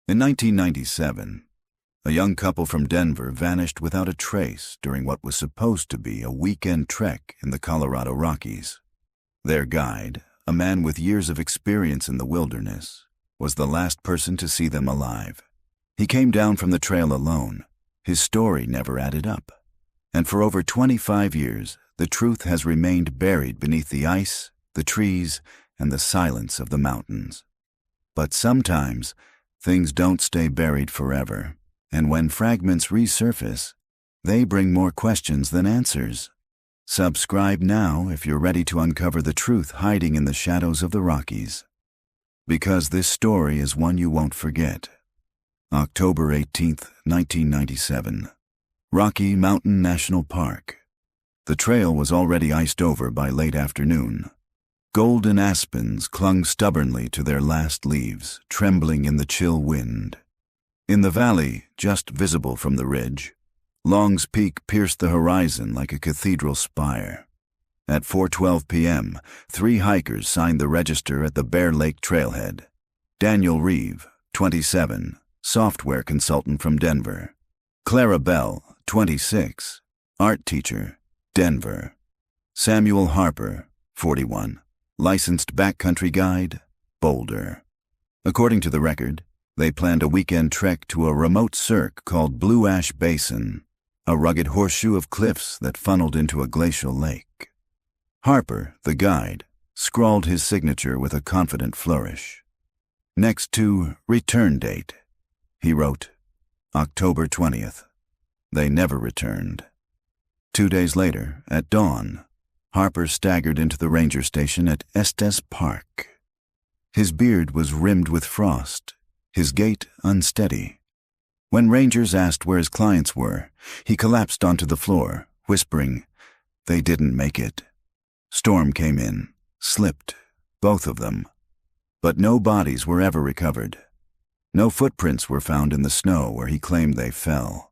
In 1997, a young couple from Denver vanished without a trace during what was supposed to be a weekend trek in the Colorado Rockies. Their guide, a man with years of experience in the wilderness, was the last person to see them alive. He came down from the trail alone. His story never added up. And for over 25 years, the truth has remained buried beneath the ice, the trees, and the silence of the mountains. But sometimes, things don't stay buried forever, and when fragments resurface, they bring more questions than answers. Subscribe now if you're ready to uncover the truth hiding in the shadows of the Rockies. Because this story is one you won't forget. October 18th, 1997. Rocky Mountain National Park. The trail was already iced over by late afternoon. Golden aspens clung stubbornly to their last leaves, trembling in the chill wind. In the valley, just visible from the ridge, Long's Peak pierced the horizon like a cathedral spire. At 4:12 p.m., 3 hikers signed the register at the Bear Lake trailhead. Daniel Reeve, 27, software consultant from Denver. Clara Bell, 26, art teacher, Denver. Samuel Harper, 41, licensed backcountry guide, Boulder. According to the record, they planned a weekend trek to a remote cirque called Blue Ash Basin, a rugged horseshoe of cliffs that funneled into a glacial lake. Harper, the guide, scrawled his signature with a confident flourish. Next to return date, he wrote, October 20th. They never returned. 2 days later, at dawn, Harper staggered into the ranger station at Estes Park. His beard was rimmed with frost, his gait unsteady. When rangers asked where his clients were, he collapsed onto the floor, whispering, "They didn't make it." Storm came in, slipped, both of them. But no bodies were ever recovered. No footprints were found in the snow where he claimed they fell.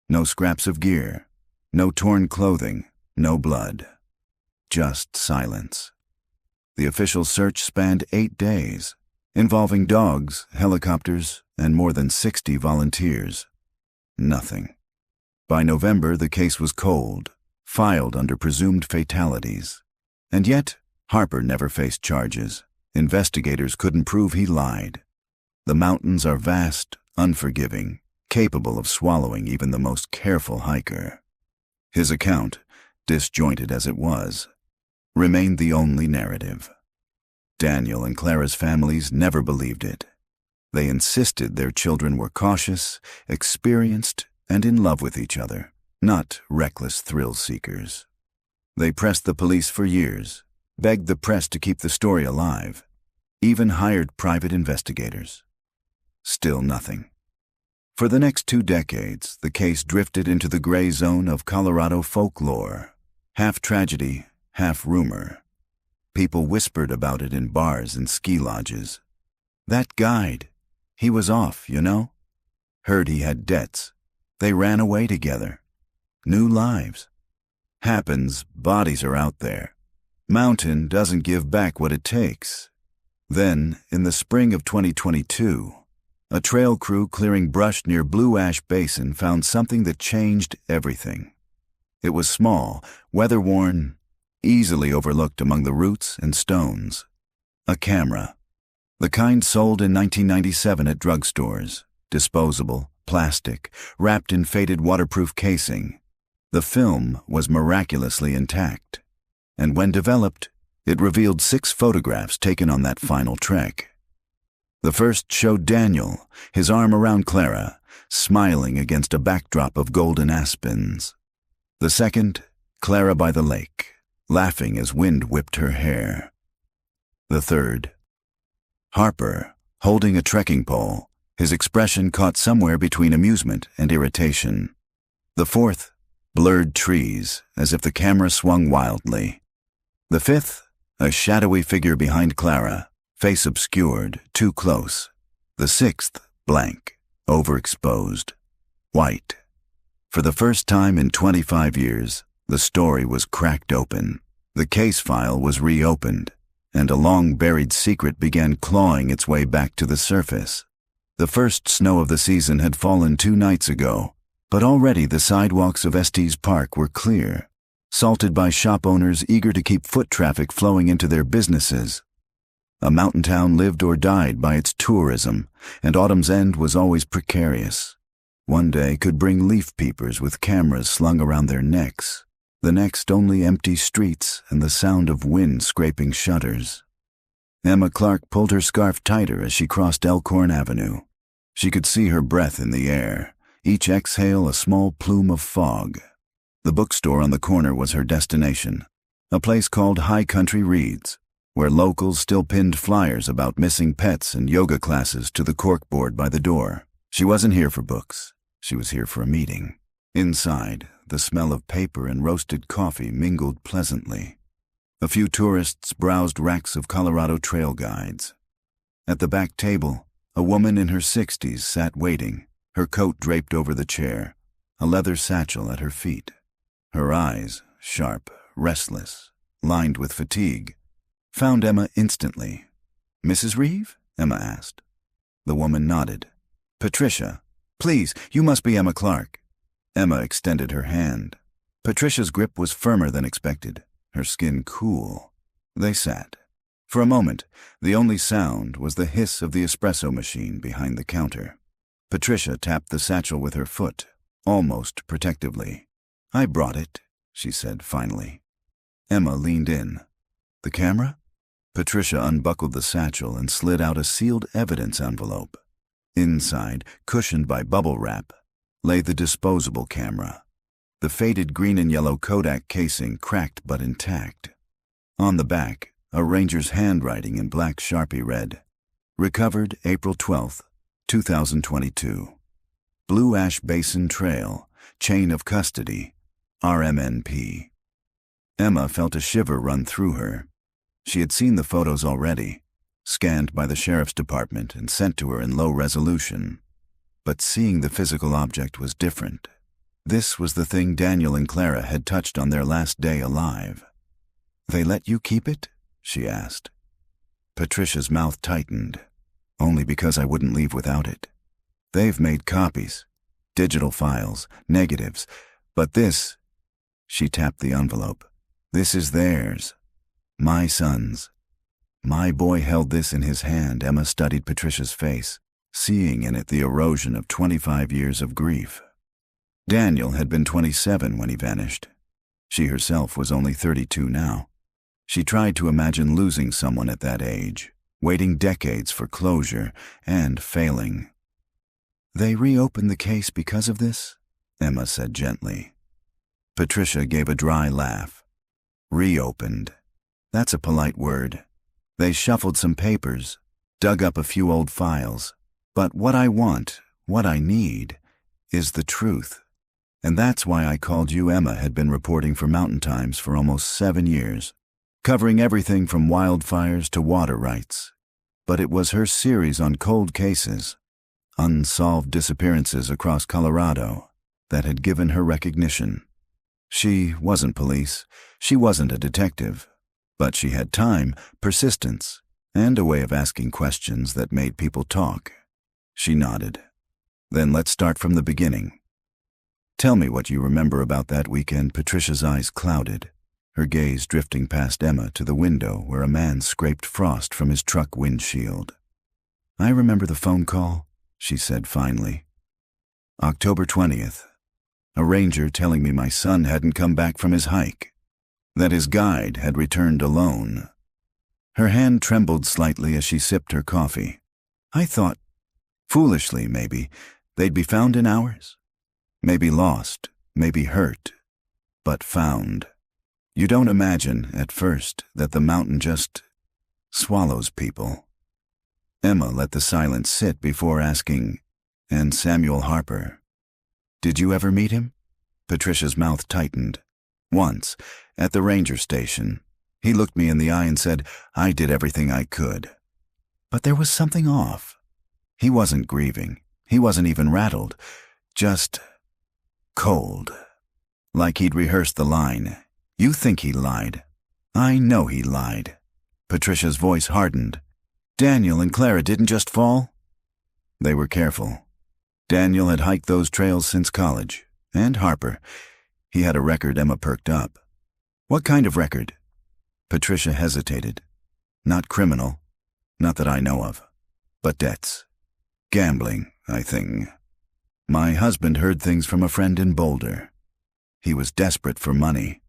No scraps of gear, no torn clothing, no blood. Just silence. The official search spanned 8 days, involving dogs, helicopters, and more than 60 volunteers. Nothing. By November, the case was cold, filed under presumed fatalities. And yet, Harper never faced charges. Investigators couldn't prove he lied. The mountains are vast, unforgiving, capable of swallowing even the most careful hiker. His account, disjointed as it was, remained the only narrative. Daniel and Clara's families never believed it. They insisted their children were cautious, experienced, and in love with each other, not reckless thrill-seekers. They pressed the police for years, begged the press to keep the story alive, even hired private investigators. Still nothing. For the next 2 decades, the case drifted into the gray zone of Colorado folklore, half tragedy, half rumor. People whispered about it in bars and ski lodges. That guide, he was off, you know? Heard he had debts. They ran away together. New lives. Happens, bodies are out there. Mountain doesn't give back what it takes. Then, in the spring of 2022, a trail crew clearing brush near Blue Ash Basin found something that changed everything. It was small, weather-worn, easily overlooked among the roots and stones. A camera. The kind sold in 1997 at drugstores. Disposable, plastic, wrapped in faded waterproof casing. The film was miraculously intact. And when developed, it revealed 6 photographs taken on that final trek. The first showed Daniel, his arm around Clara, smiling against a backdrop of golden aspens. The second, Clara by the lake, laughing as wind whipped her hair. The third, Harper, holding a trekking pole, his expression caught somewhere between amusement and irritation. The fourth, blurred trees, as if the camera swung wildly. The fifth, a shadowy figure behind Clara, face obscured, too close. The sixth, blank, overexposed, white. For the first time in 25 years, the story was cracked open. The case file was reopened, and a long-buried secret began clawing its way back to the surface. The first snow of the season had fallen 2 nights ago, but already the sidewalks of Estes Park were clear, salted by shop owners eager to keep foot traffic flowing into their businesses. A mountain town lived or died by its tourism, and autumn's end was always precarious. One day could bring leaf peepers with cameras slung around their necks, the next only empty streets and the sound of wind scraping shutters. Emma Clark pulled her scarf tighter as she crossed Elkhorn Avenue. She could see her breath in the air, each exhale a small plume of fog. The bookstore on the corner was her destination, a place called High Country Reads, where locals still pinned flyers about missing pets and yoga classes to the corkboard by the door. She wasn't here for books. She was here for a meeting. Inside, the smell of paper and roasted coffee mingled pleasantly. A few tourists browsed racks of Colorado trail guides. At the back table, a woman in her 60s sat waiting, her coat draped over the chair, a leather satchel at her feet. Her eyes, sharp, restless, lined with fatigue, found Emma instantly. "Mrs. Reeve?" Emma asked. The woman nodded. "Patricia, please, you must be Emma Clark." Emma extended her hand. Patricia's grip was firmer than expected, her skin cool. They sat. For a moment, the only sound was the hiss of the espresso machine behind the counter. Patricia tapped the satchel with her foot, almost protectively. "I brought it," she said finally. Emma leaned in. "The camera?" Patricia unbuckled the satchel and slid out a sealed evidence envelope. Inside, cushioned by bubble wrap, lay the disposable camera. The faded green and yellow Kodak casing cracked but intact. On the back, a ranger's handwriting in black Sharpie read, "Recovered April 12th, 2022. Blue Ash Basin Trail, Chain of Custody, RMNP." Emma felt a shiver run through her. She had seen the photos already, scanned by the sheriff's department and sent to her in low resolution. But seeing the physical object was different. This was the thing Daniel and Clara had touched on their last day alive. "They let you keep it?" she asked. Patricia's mouth tightened. "Only because I wouldn't leave without it. They've made copies, digital files, negatives, but this," she tapped the envelope, "this is theirs. My son's." My boy held this in his hand. Emma studied Patricia's face, seeing in it the erosion of 25 years of grief. Daniel had been 27 when he vanished. She herself was only 32 now. She tried to imagine losing someone at that age, waiting decades for closure, and failing. "They reopened the case because of this?" Emma said gently. Patricia gave a dry laugh. "Reopened. That's a polite word. They shuffled some papers, dug up a few old files. But what I want, what I need, is the truth. And that's why I called you." Emma had been reporting for Mountain Times for almost 7 years, covering everything from wildfires to water rights. But it was her series on cold cases, unsolved disappearances across Colorado, that had given her recognition. She wasn't police, she wasn't a detective, but she had time, persistence, and a way of asking questions that made people talk. She nodded. "Then let's start from the beginning. Tell me what you remember about that weekend." Patricia's eyes clouded, her gaze drifting past Emma to the window where a man scraped frost from his truck windshield. "I remember the phone call," she said finally. "October 20th. A ranger telling me my son hadn't come back from his hike, that his guide had returned alone." Her hand trembled slightly as she sipped her coffee. "I thought, foolishly maybe, they'd be found in hours. Maybe lost, maybe hurt, but found. You don't imagine, at first, that the mountain just swallows people." Emma let the silence sit before asking, "And Samuel Harper? Did you ever meet him?" Patricia's mouth tightened. "Once, at the ranger station. He looked me in the eye and said, 'I did everything I could.' But there was something off. He wasn't grieving. He wasn't even rattled. Just cold. Like he'd rehearsed the line. You think he lied. I know he lied." Patricia's voice hardened. "Daniel and Clara didn't just fall?" They were careful. Daniel had hiked those trails since college, and Harper. He had a record. Emma perked up. What kind of record? Patricia hesitated. Not criminal, not that I know of, but debts. Gambling, I think. My husband heard things from a friend in Boulder. He was desperate for money.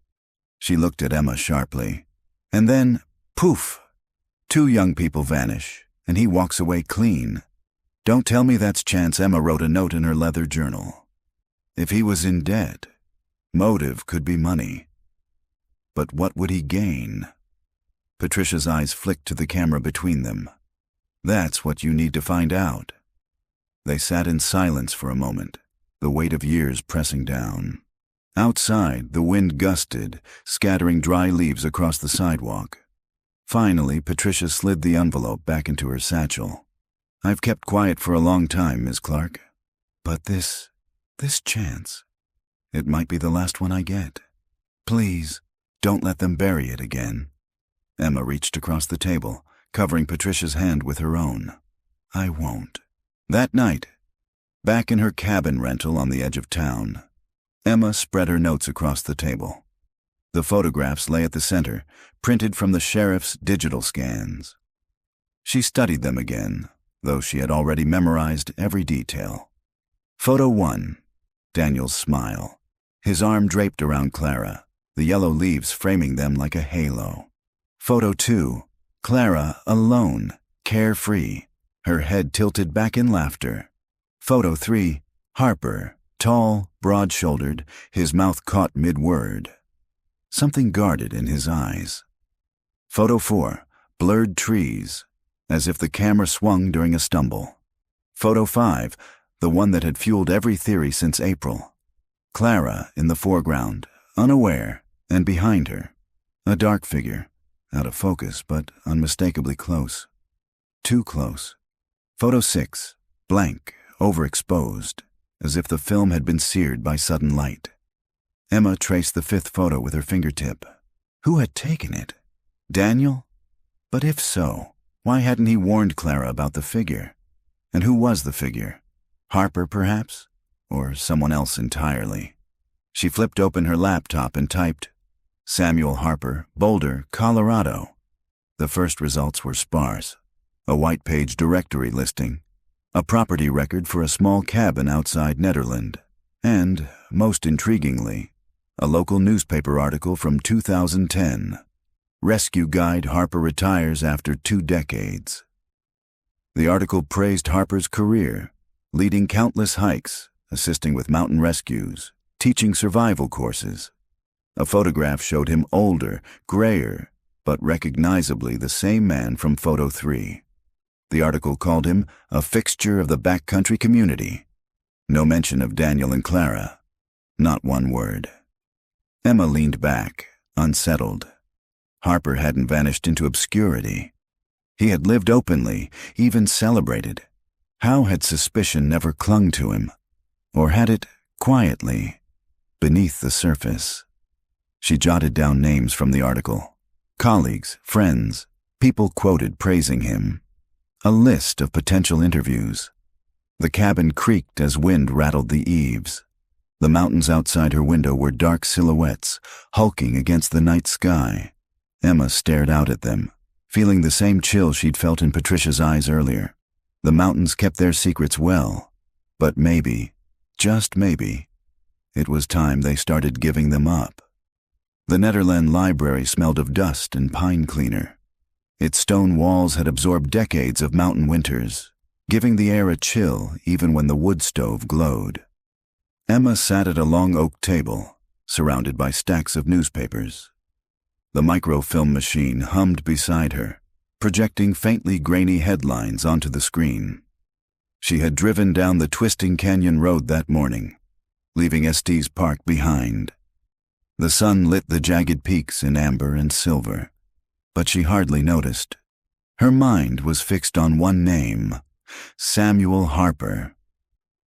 She looked at Emma sharply. And then, poof! 2 young people vanish, and he walks away clean. Don't tell me that's chance. Emma wrote a note in her leather journal. If he was in debt, motive could be money. But what would he gain? Patricia's eyes flicked to the camera between them. That's what you need to find out. They sat in silence for a moment, the weight of years pressing down. Outside, the wind gusted, scattering dry leaves across the sidewalk. Finally, Patricia slid the envelope back into her satchel. I've kept quiet for a long time, Miss Clark. But this chance, it might be the last one I get. Please, don't let them bury it again. Emma reached across the table, covering Patricia's hand with her own. I won't. That night, back in her cabin rental on the edge of town, Emma spread her notes across the table. The photographs lay at the center, printed from the sheriff's digital scans. She studied them again, though she had already memorized every detail. Photo 1, Daniel's smile, his arm draped around Clara, the yellow leaves framing them like a halo. Photo 2, Clara alone, carefree, her head tilted back in laughter. Photo 3, Harper, tall, broad-shouldered, his mouth caught mid-word. Something guarded in his eyes. Photo 4, blurred trees, as if the camera swung during a stumble. Photo 5, the one that had fueled every theory since April. Clara in the foreground, unaware, and behind her, a dark figure, out of focus but unmistakably close. Too close. Photo 6, blank, overexposed, as if the film had been seared by sudden light. Emma traced the 5th photo with her fingertip. Who had taken it? Daniel? But if so, why hadn't he warned Clara about the figure? And who was the figure? Harper, perhaps? Or someone else entirely? She flipped open her laptop and typed, Samuel Harper, Boulder, Colorado. The first results were sparse. A white-page directory listing, a property record for a small cabin outside Nederland, and, most intriguingly, a local newspaper article from 2010. Rescue Guide Harper retires after 2 decades. The article praised Harper's career, leading countless hikes, assisting with mountain rescues, teaching survival courses. A photograph showed him older, grayer, but recognizably the same man from photo 3. The article called him a fixture of the backcountry community. No mention of Daniel and Clara. Not one word. Emma leaned back, unsettled. Harper hadn't vanished into obscurity. He had lived openly, even celebrated. How had suspicion never clung to him? Or had it, quietly, beneath the surface? She jotted down names from the article. Colleagues, friends, people quoted praising him. A list of potential interviews. The cabin creaked as wind rattled the eaves. The mountains outside her window were dark silhouettes, hulking against the night sky. Emma stared out at them, feeling the same chill she'd felt in Patricia's eyes earlier. The mountains kept their secrets well, but maybe, just maybe, it was time they started giving them up. The Nederland library smelled of dust and pine cleaner. Its stone walls had absorbed decades of mountain winters, giving the air a chill even when the wood stove glowed. Emma sat at a long oak table, surrounded by stacks of newspapers. The microfilm machine hummed beside her, projecting faintly grainy headlines onto the screen. She had driven down the twisting canyon road that morning, leaving Estes Park behind. The sun lit the jagged peaks in amber and silver, but she hardly noticed. Her mind was fixed on one name, Samuel Harper.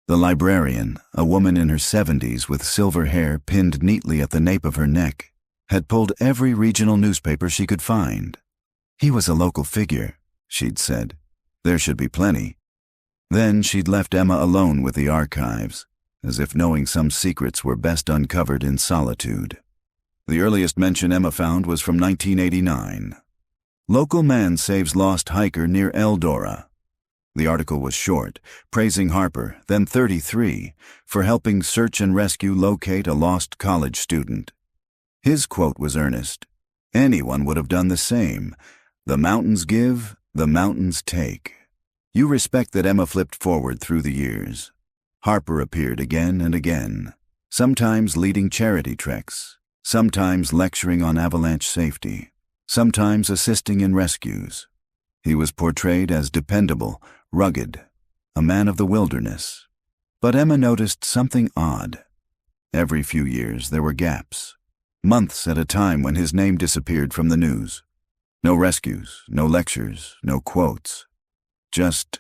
The librarian, a woman in her 70s with silver hair pinned neatly at the nape of her neck, had pulled every regional newspaper she could find. He was a local figure, she'd said. There should be plenty. Then she'd left Emma alone with the archives, as if knowing some secrets were best uncovered in solitude. The earliest mention Emma found was from 1989. Local man saves lost hiker near Eldora. The article was short, praising Harper, then 33, for helping search and rescue locate a lost college student. His quote was earnest. Anyone would have done the same. The mountains give, the mountains take. You respect that Emma flipped forward through the years. Harper appeared again and again, sometimes leading charity treks, sometimes lecturing on avalanche safety, sometimes assisting in rescues. He was portrayed as dependable, rugged, a man of the wilderness. But Emma noticed something odd. Every few years there were gaps, months at a time when his name disappeared from the news. No rescues, no lectures, no quotes. Just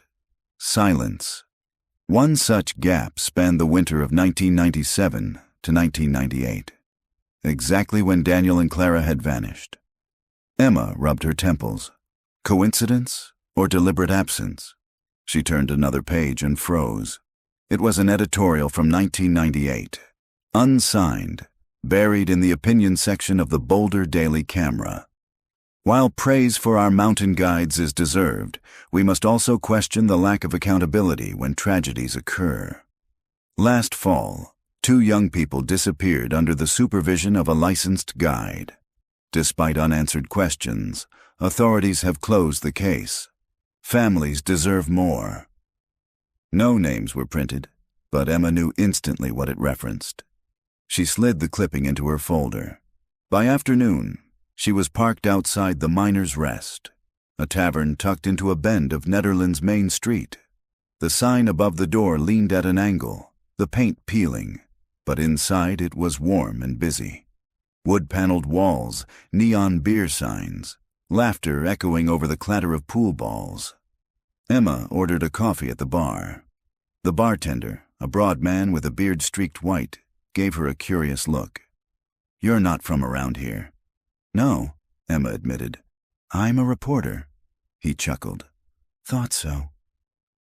silence. One such gap spanned the winter of 1997 to 1998, exactly when Daniel and Clara had vanished. Emma rubbed her temples. Coincidence or deliberate absence? She turned another page and froze. It was an editorial from 1998, unsigned, buried in the opinion section of the Boulder Daily Camera. While praise for our mountain guides is deserved, we must also question the lack of accountability when tragedies occur. Last fall, 2 young people disappeared under the supervision of a licensed guide. Despite unanswered questions, authorities have closed the case. Families deserve more. No names were printed, but Emma knew instantly what it referenced. She slid the clipping into her folder. By afternoon, she was parked outside the Miner's Rest, a tavern tucked into a bend of Netherlands' main street. The sign above the door leaned at an angle, the paint peeling, but inside it was warm and busy. Wood-paneled walls, neon beer signs, laughter echoing over the clatter of pool balls. Emma ordered a coffee at the bar. The bartender, a broad man with a beard streaked white, gave her a curious look. "You're not from around here." "No," Emma admitted. "I'm a reporter." He chuckled. "Thought so."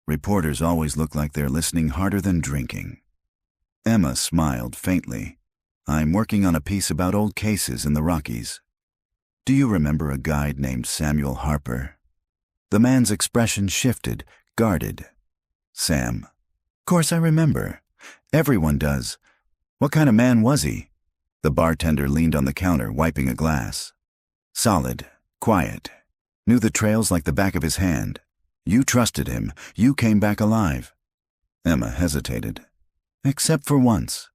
Reporters always look like they're listening harder than drinking. Emma smiled faintly. "I'm working on a piece about old cases in the Rockies." "Do you remember a guide named Samuel Harper?" The man's expression shifted, guarded. "Sam. Course I remember. Everyone does. What kind of man was he?" The bartender leaned on the counter, wiping a glass. "Solid, quiet. Knew the trails like the back of his hand. You trusted him. You came back alive." Emma hesitated. "Except for once."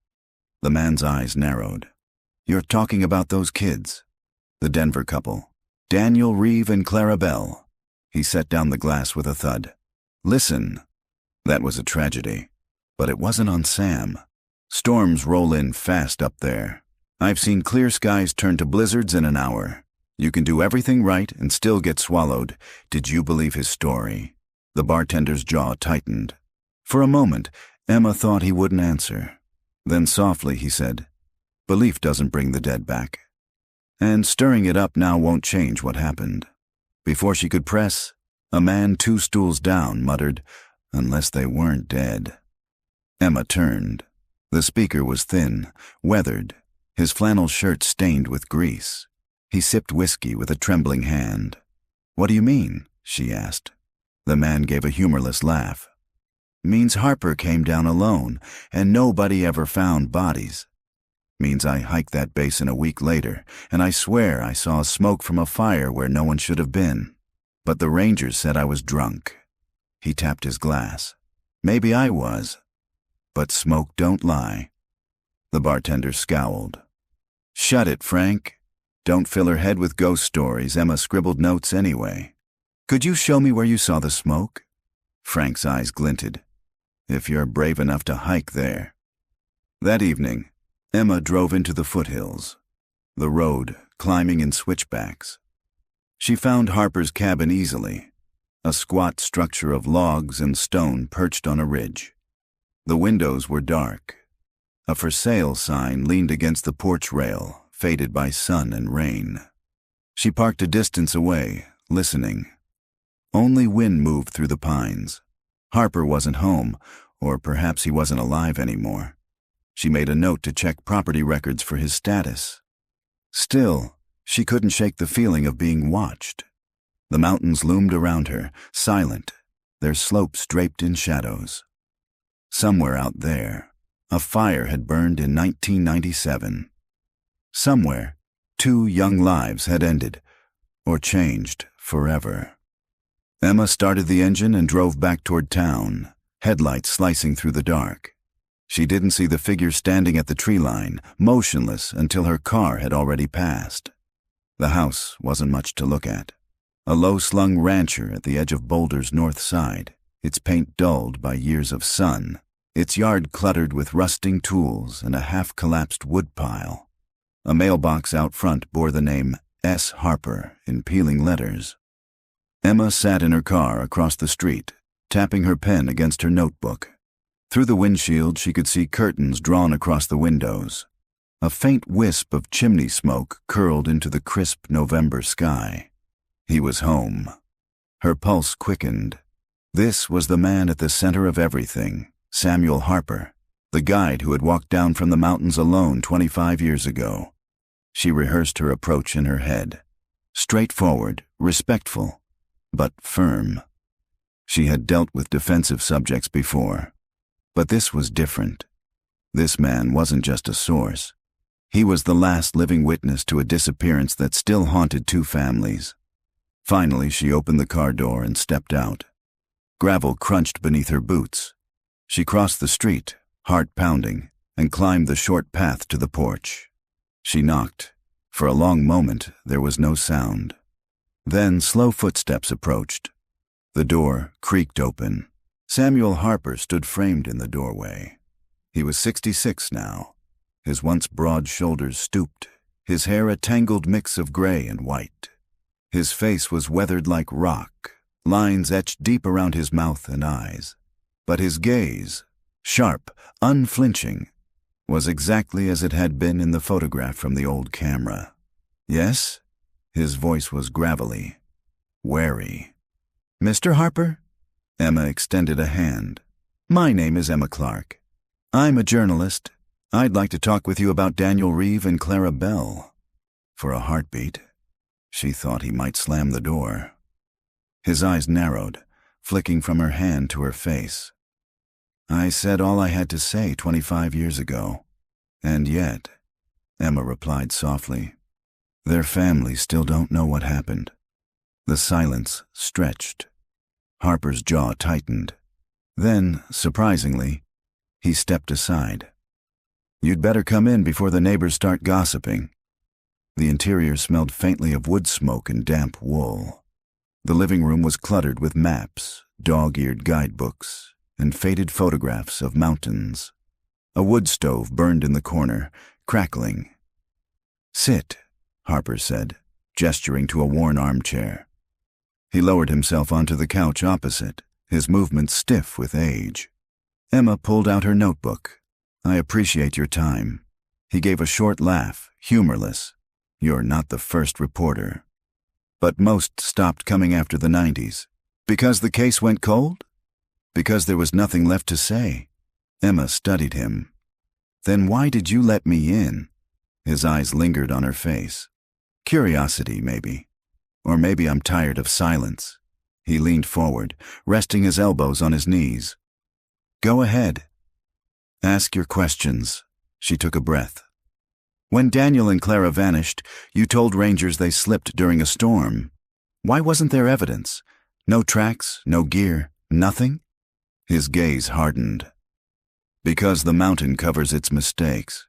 The man's eyes narrowed. "You're talking about those kids." The Denver couple. Daniel Reeve and Clara Bell. He set down the glass with a thud. "Listen. That was a tragedy. But it wasn't on Sam. Storms roll in fast up there. I've seen clear skies turn to blizzards in an hour. You can do everything right and still get swallowed. Did you believe his story?" The bartender's jaw tightened. For a moment, Emma thought he wouldn't answer. Then softly he said, "Belief doesn't bring the dead back. And stirring it up now won't change what happened." Before she could press, a man 2 stools down muttered, "Unless they weren't dead." Emma turned. The speaker was thin, weathered, his flannel shirt stained with grease. He sipped whiskey with a trembling hand. "What do you mean?" she asked. The man gave a humorless laugh. "Means Harper came down alone, and nobody ever found bodies. Means I hiked that basin a week later, and I swear I saw smoke from a fire where no one should have been. But the rangers said I was drunk." He tapped his glass. "Maybe I was. But smoke don't lie." The bartender scowled. "Shut it, Frank. Don't fill her head with ghost stories. Emma scribbled notes anyway. Could you show me where you saw the smoke?" Frank's eyes glinted. "If you're brave enough to hike there." That evening, Emma drove into the foothills, the road climbing in switchbacks. She found Harper's cabin easily, a squat structure of logs and stone perched on a ridge. The windows were dark. A for sale sign leaned against the porch rail, faded by sun and rain. She parked a distance away, listening. Only wind moved through the pines. Harper wasn't home, or perhaps he wasn't alive anymore. She made a note to check property records for his status. Still, she couldn't shake the feeling of being watched. The mountains loomed around her, silent, their slopes draped in shadows. Somewhere out there, a fire had burned in 1997. Somewhere, 2 young lives had ended, or changed forever. Emma started the engine and drove back toward town, headlights slicing through the dark. She didn't see the figure standing at the tree line, motionless until her car had already passed. The house wasn't much to look at. A low-slung rancher at the edge of Boulder's north side, its paint dulled by years of sun, its yard cluttered with rusting tools and a half-collapsed woodpile. A mailbox out front bore the name S. Harper in peeling letters. Emma sat in her car across the street, tapping her pen against her notebook. Through the windshield she could see curtains drawn across the windows. A faint wisp of chimney smoke curled into the crisp November sky. He was home. Her pulse quickened. This was the man at the center of everything, Samuel Harper, the guide who had walked down from the mountains alone 25 years ago. She rehearsed her approach in her head. Straightforward, respectful, but firm. She had dealt with defensive subjects before. But this was different. This man wasn't just a source. He was the last living witness to a disappearance that still haunted 2 families. Finally, she opened the car door and stepped out. Gravel crunched beneath her boots. She crossed the street, heart pounding, and climbed the short path to the porch. She knocked. For a long moment, there was no sound. Then slow footsteps approached. The door creaked open. Samuel Harper stood framed in the doorway. He was 66 now. His once broad shoulders stooped, his hair a tangled mix of gray and white. His face was weathered like rock, lines etched deep around his mouth and eyes. But his gaze, sharp, unflinching, was exactly as it had been in the photograph from the old camera. Yes? His voice was gravelly, wary. "Mr. Harper?" Emma extended a hand. "My name is Emma Clark. I'm a journalist. I'd like to talk with you about Daniel Reeve and Clara Bell." For a heartbeat, she thought he might slam the door. His eyes narrowed, flicking from her hand to her face. "I said all I had to say 25 years ago. And yet," Emma replied softly, "their families still don't know what happened." The silence stretched. Harper's jaw tightened. Then, surprisingly, he stepped aside. "You'd better come in before the neighbors start gossiping." The interior smelled faintly of wood smoke and damp wool. The living room was cluttered with maps, dog-eared guidebooks, and faded photographs of mountains. A wood stove burned in the corner, crackling. "Sit," Harper said, gesturing to a worn armchair. He lowered himself onto the couch opposite, his movements stiff with age. Emma pulled out her notebook. "I appreciate your time." He gave a short laugh, humorless. "You're not the first reporter." "But most stopped coming after the 90s. Because the case went cold? Because there was nothing left to say." Emma studied him. "Then why did you let me in?" His eyes lingered on her face. "Curiosity, maybe. Or maybe I'm tired of silence." He leaned forward, resting his elbows on his knees. "Go ahead. Ask your questions." She took a breath. "When Daniel and Clara vanished, you told rangers they slipped during a storm. Why wasn't there evidence? No tracks, no gear, nothing?" His gaze hardened. "Because the mountain covers its mistakes.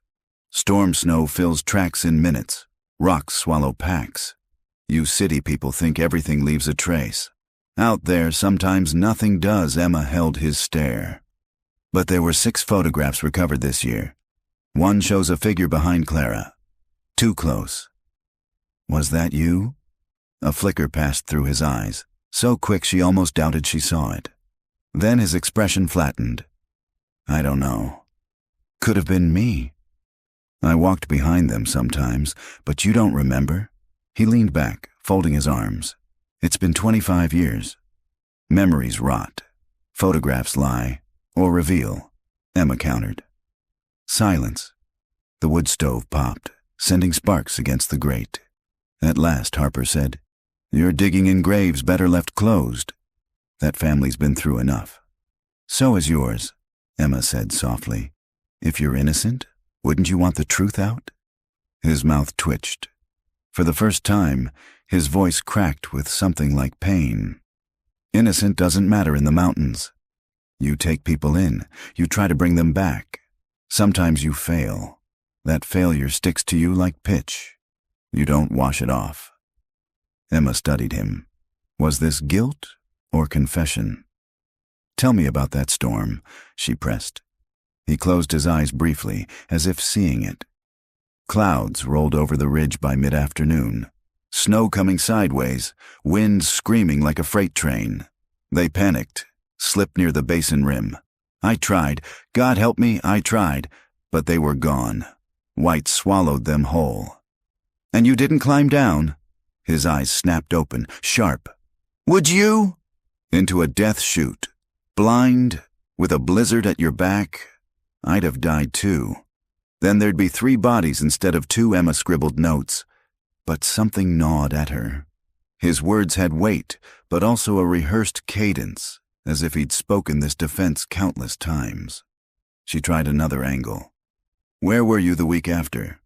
Storm snow fills tracks in minutes. Rocks swallow packs. You city people think everything leaves a trace. Out there, sometimes nothing does." Emma held his stare. "But there were 6 photographs recovered this year. One shows a figure behind Clara. Too close. Was that you?" A flicker passed through his eyes, so quick she almost doubted she saw it. Then his expression flattened. "I don't know. Could have been me. I walked behind them sometimes, but you don't remember?" He leaned back, folding his arms. "It's been 25 years. Memories rot. Photographs lie, or reveal, Emma countered. Silence. The wood stove popped, sending sparks against the grate. At last, Harper said, "You're digging in graves better left closed. That family's been through enough." "So is yours," Emma said softly. "If you're innocent, wouldn't you want the truth out?" His mouth twitched. For the first time, his voice cracked with something like pain. "Innocent doesn't matter in the mountains. You take people in, you try to bring them back. Sometimes you fail. That failure sticks to you like pitch. You don't wash it off." Emma studied him. Was this guilt or confession? "Tell me about that storm," she pressed. He closed his eyes briefly, as if seeing it. Clouds rolled over the ridge by mid-afternoon. Snow coming sideways, wind screaming like a freight train. They panicked, slipped near the basin rim. I tried, God help me, I tried, but they were gone. White swallowed them whole. "And you didn't climb down?" His eyes snapped open, sharp. "Would you?" "Into a death chute. Blind, with a blizzard at your back. I'd have died too. Then there'd be 3 bodies instead of 2," Emma scribbled notes. But something gnawed at her. His words had weight, but also a rehearsed cadence, as if he'd spoken this defense countless times. She tried another angle. "Where were you the week after?"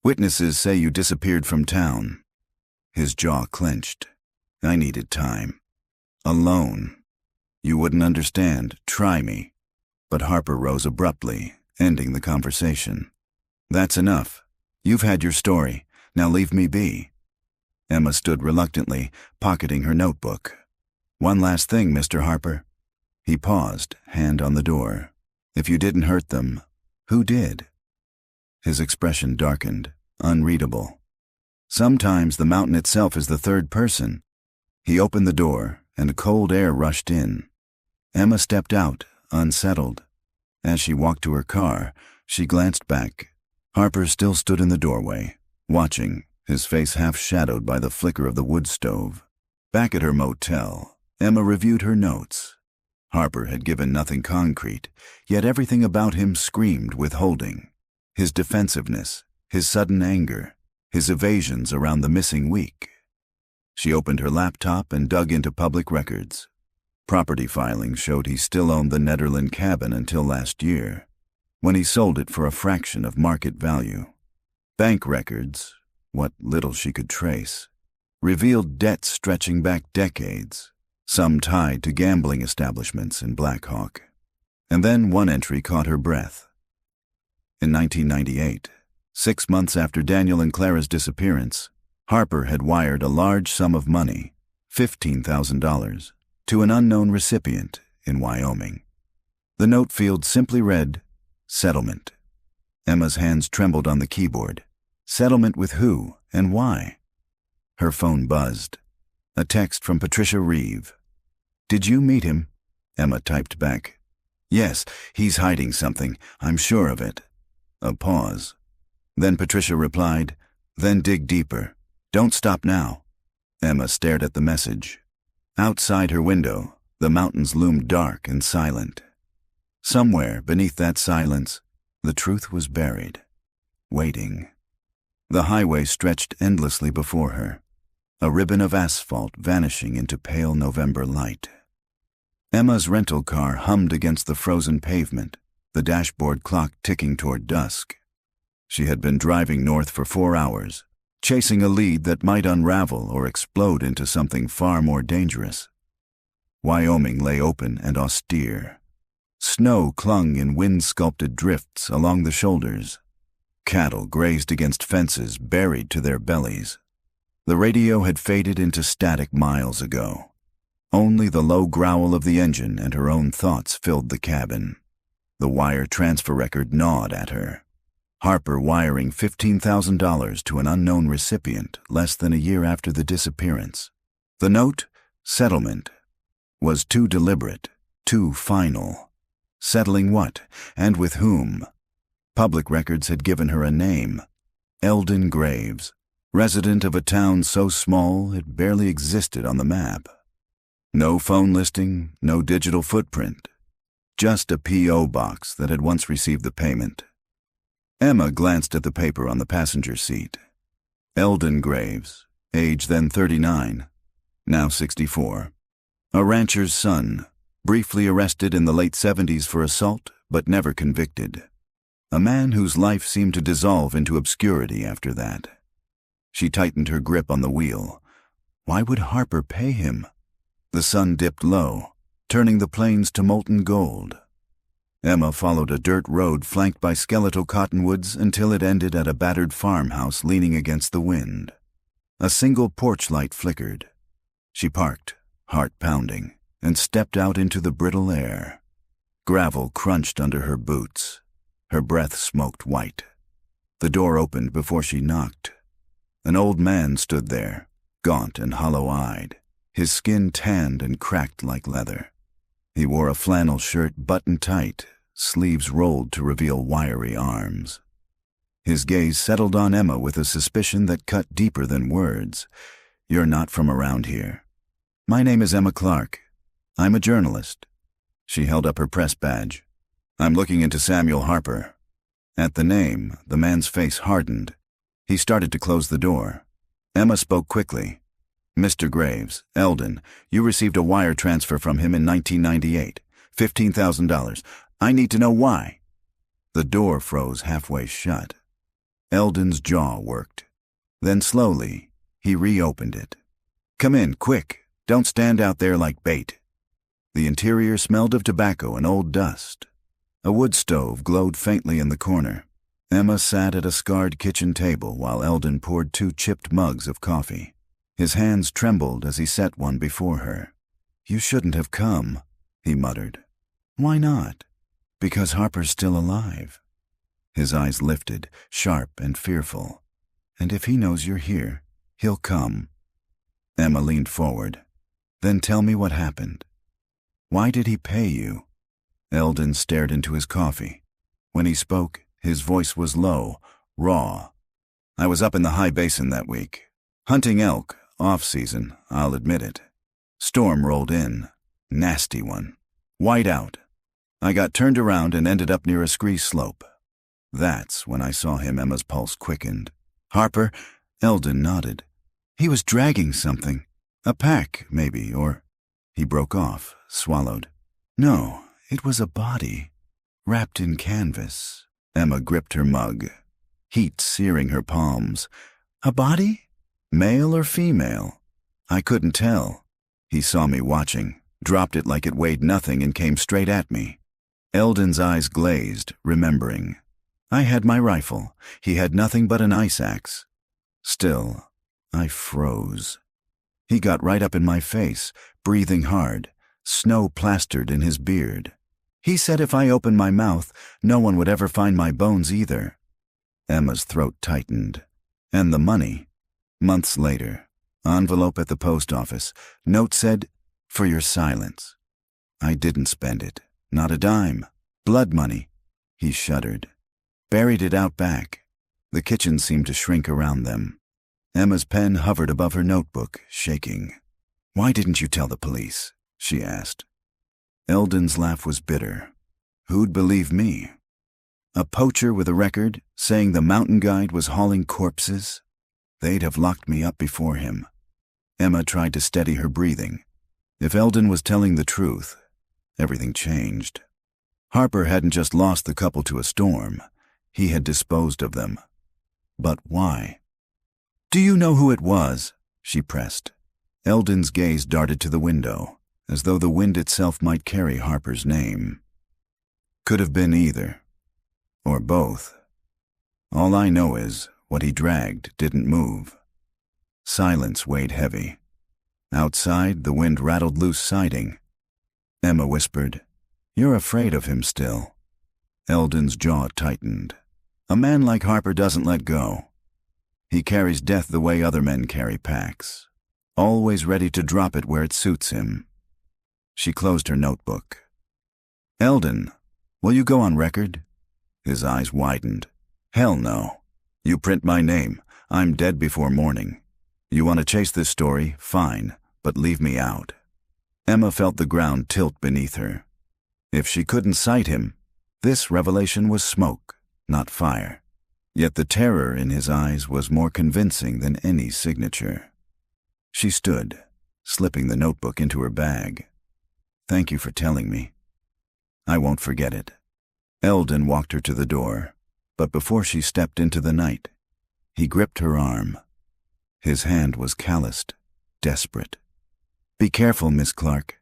"Witnesses say you disappeared from town." His jaw clenched. "I needed time. Alone. You wouldn't understand. Try me." But Harper rose abruptly, ending the conversation. "That's enough. You've had your story. Now leave me be." Emma stood reluctantly, pocketing her notebook. "One last thing, Mr. Harper." He paused, hand on the door. "If you didn't hurt them, who did?" His expression darkened, unreadable. "Sometimes the mountain itself is the third person." He opened the door, and cold air rushed in. Emma stepped out, unsettled. As she walked to her car, she glanced back. Harper still stood in the doorway, watching, his face half shadowed by the flicker of the wood stove. Back at her motel, Emma reviewed her notes. Harper had given nothing concrete, yet everything about him screamed withholding. His defensiveness, his sudden anger, his evasions around the missing week. She opened her laptop and dug into public records. Property filings showed he still owned the Nederland cabin until last year, when he sold it for a fraction of market value. Bank records, what little she could trace, revealed debts stretching back decades, some tied to gambling establishments in Black Hawk. And then one entry caught her breath. In 1998, 6 months after Daniel and Clara's disappearance, Harper had wired a large sum of money, $15,000, to an unknown recipient in Wyoming. The note field simply read, "Settlement." Emma's hands trembled on the keyboard. Settlement with who and why? Her phone buzzed. A text from Patricia Reeve. "Did you meet him?" Emma typed back. "Yes, he's hiding something. I'm sure of it." A pause. Then Patricia replied, "Then dig deeper. Don't stop now." Emma stared at the message. Outside her window, the mountains loomed dark and silent. Somewhere beneath that silence, the truth was buried, waiting. The highway stretched endlessly before her, a ribbon of asphalt vanishing into pale November light. Emma's rental car hummed against the frozen pavement, the dashboard clock ticking toward dusk. She had been driving north for 4 hours, chasing a lead that might unravel or explode into something far more dangerous. Wyoming lay open and austere. Snow clung in wind-sculpted drifts along the shoulders. Cattle grazed against fences buried to their bellies. The radio had faded into static miles ago. Only the low growl of the engine and her own thoughts filled the cabin. The wire transfer record gnawed at her. Harper wiring $15,000 to an unknown recipient less than a year after the disappearance. The note, settlement, was too deliberate, too final. Settling what, and with whom? Public records had given her a name, Eldon Graves, resident of a town so small it barely existed on the map. No phone listing, no digital footprint. Just a P.O. box that had once received the payment. Emma glanced at the paper on the passenger seat. Eldon Graves, age then 39, now 64. A rancher's son, briefly arrested in the late 70s for assault, but never convicted. A man whose life seemed to dissolve into obscurity after that. She tightened her grip on the wheel. Why would Harper pay him? The sun dipped low, turning the plains to molten gold. Emma followed a dirt road flanked by skeletal cottonwoods until it ended at a battered farmhouse leaning against the wind. A single porch light flickered. She parked, heart pounding, and stepped out into the brittle air. Gravel crunched under her boots. Her breath smoked white. The door opened before she knocked. An old man stood there, gaunt and hollow-eyed, his skin tanned and cracked like leather. He wore a flannel shirt buttoned tight, sleeves rolled to reveal wiry arms. His gaze settled on Emma with a suspicion that cut deeper than words. "You're not from around here." "My name is Emma Clark. I'm a journalist." She held up her press badge. "I'm looking into Samuel Harper." At the name, the man's face hardened. He started to close the door. Emma spoke quickly. "Mr. Graves, Eldon, you received a wire transfer from him in 1998. $15,000. I need to know why." The door froze halfway shut. Eldon's jaw worked. Then slowly, he reopened it. "Come in, quick. Don't stand out there like bait." The interior smelled of tobacco and old dust. A wood stove glowed faintly in the corner. Emma sat at a scarred kitchen table while Eldon poured 2 chipped mugs of coffee. His hands trembled as he set one before her. "You shouldn't have come," he muttered. "Why not?" "Because Harper's still alive." His eyes lifted, sharp and fearful. "And if he knows you're here, he'll come." Emma leaned forward. "Then tell me what happened. Why did he pay you?" Eldon stared into his coffee. When he spoke, his voice was low, raw. "I was up in the high basin that week. Hunting elk, off-season, I'll admit it. Storm rolled in. Nasty one. White out. I got turned around and ended up near a scree slope. That's when I saw him." Emma's pulse quickened. "Harper?" Eldon nodded. "He was dragging something. A pack, maybe, or—" He broke off, swallowed. "No, it was a body, wrapped in canvas." Emma gripped her mug, heat searing her palms. "A body? Male or female?" "I couldn't tell. He saw me watching, dropped it like it weighed nothing, and came straight at me." Eldon's eyes glazed, remembering. "I had my rifle. He had nothing but an ice axe." Still, I froze. He got right up in my face, breathing hard, snow plastered in his beard. He said if I opened my mouth, no one would ever find my bones either. Emma's throat tightened. "And the money?" Months later, envelope at the post office. Note said, "For your silence." "I didn't spend it. Not a dime. Blood money." He shuddered. "Buried it out back." The kitchen seemed to shrink around them. Emma's pen hovered above her notebook, shaking. "Why didn't you tell the police?" she asked. Eldon's laugh was bitter. Who'd believe me? A poacher with a record, saying the mountain guide was hauling corpses? They'd have locked me up before him. Emma tried to steady her breathing. If Eldon was telling the truth, everything changed. Harper hadn't just lost the couple to a storm. He had disposed of them. But why? "Do you know who it was?" she pressed. Eldon's gaze darted to the window, as though the wind itself might carry Harper's name. Could have been either. Or both. All I know is, what he dragged didn't move. Silence weighed heavy. Outside, the wind rattled loose siding. Emma whispered, "You're afraid of him still." Eldon's jaw tightened. A man like Harper doesn't let go. He carries death the way other men carry packs, always ready to drop it where it suits him. She closed her notebook. "Eldon, will you go on record?" His eyes widened. "Hell no. You print my name. I'm dead before morning. You want to chase this story? Fine, but leave me out." Emma felt the ground tilt beneath her. If she couldn't sight him, this revelation was smoke, not fire. Yet the terror in his eyes was more convincing than any signature. She stood, slipping the notebook into her bag. "Thank you for telling me. I won't forget it." Eldon walked her to the door, but before she stepped into the night, he gripped her arm. His hand was calloused, desperate. "Be careful, Miss Clark.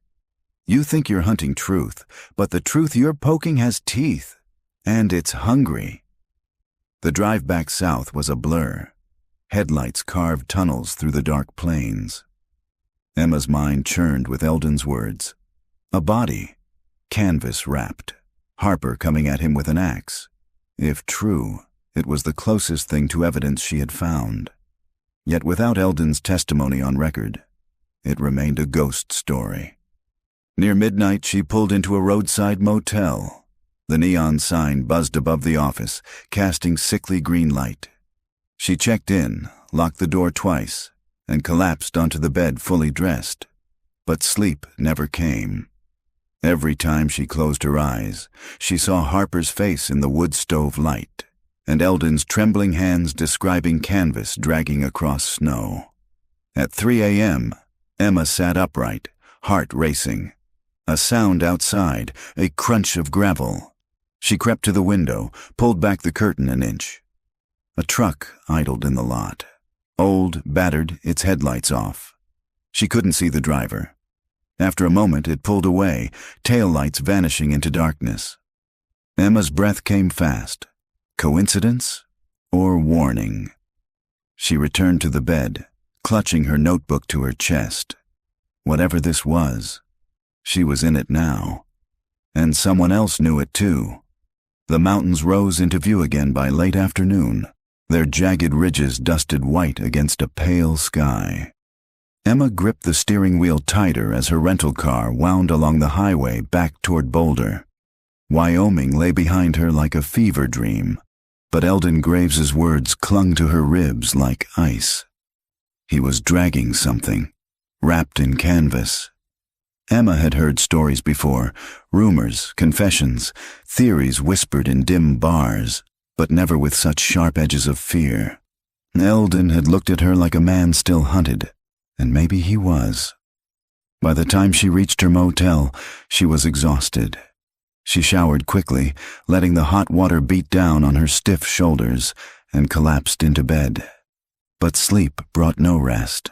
You think you're hunting truth, but the truth you're poking has teeth, and it's hungry." The drive back south was a blur. Headlights carved tunnels through the dark plains. Emma's mind churned with Eldon's words. A body, canvas wrapped, Harper coming at him with an axe. If true, it was the closest thing to evidence she had found. Yet without Eldon's testimony on record, it remained a ghost story. Near midnight, she pulled into a roadside motel. The neon sign buzzed above the office, casting sickly green light. She checked in, locked the door twice, and collapsed onto the bed fully dressed. But sleep never came. Every time she closed her eyes, she saw Harper's face in the wood stove light, and Eldon's trembling hands describing canvas dragging across snow. At 3 a.m., Emma sat upright, heart racing. A sound outside, a crunch of gravel. She crept to the window, pulled back the curtain an inch. A truck idled in the lot. Old, battered, its headlights off. She couldn't see the driver. After a moment, it pulled away, taillights vanishing into darkness. Emma's breath came fast. Coincidence or warning? She returned to the bed, clutching her notebook to her chest. Whatever this was, she was in it now. And someone else knew it too. The mountains rose into view again by late afternoon, their jagged ridges dusted white against a pale sky. Emma gripped the steering wheel tighter as her rental car wound along the highway back toward Boulder. Wyoming lay behind her like a fever dream, but Eldon Graves's words clung to her ribs like ice. He was dragging something, wrapped in canvas. Emma had heard stories before, rumors, confessions, theories whispered in dim bars, but never with such sharp edges of fear. Eldon had looked at her like a man still hunted, and maybe he was. By the time she reached her motel, she was exhausted. She showered quickly, letting the hot water beat down on her stiff shoulders, and collapsed into bed. But sleep brought no rest.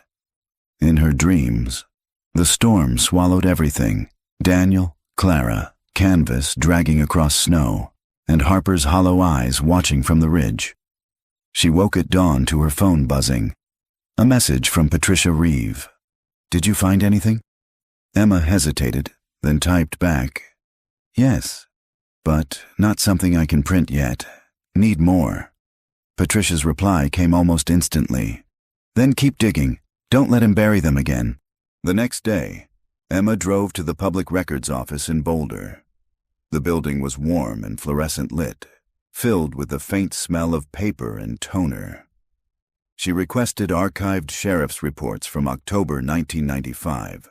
In her dreams, the storm swallowed everything: Daniel, Clara, canvas dragging across snow, and Harper's hollow eyes watching from the ridge. She woke at dawn to her phone buzzing. A message from Patricia Reeve. "Did you find anything?" Emma hesitated, then typed back, "Yes, but not something I can print yet. Need more." Patricia's reply came almost instantly. "Then keep digging. Don't let him bury them again." The next day, Emma drove to the Public Records Office in Boulder. The building was warm and fluorescent lit, filled with the faint smell of paper and toner. She requested archived sheriff's reports from October 1995,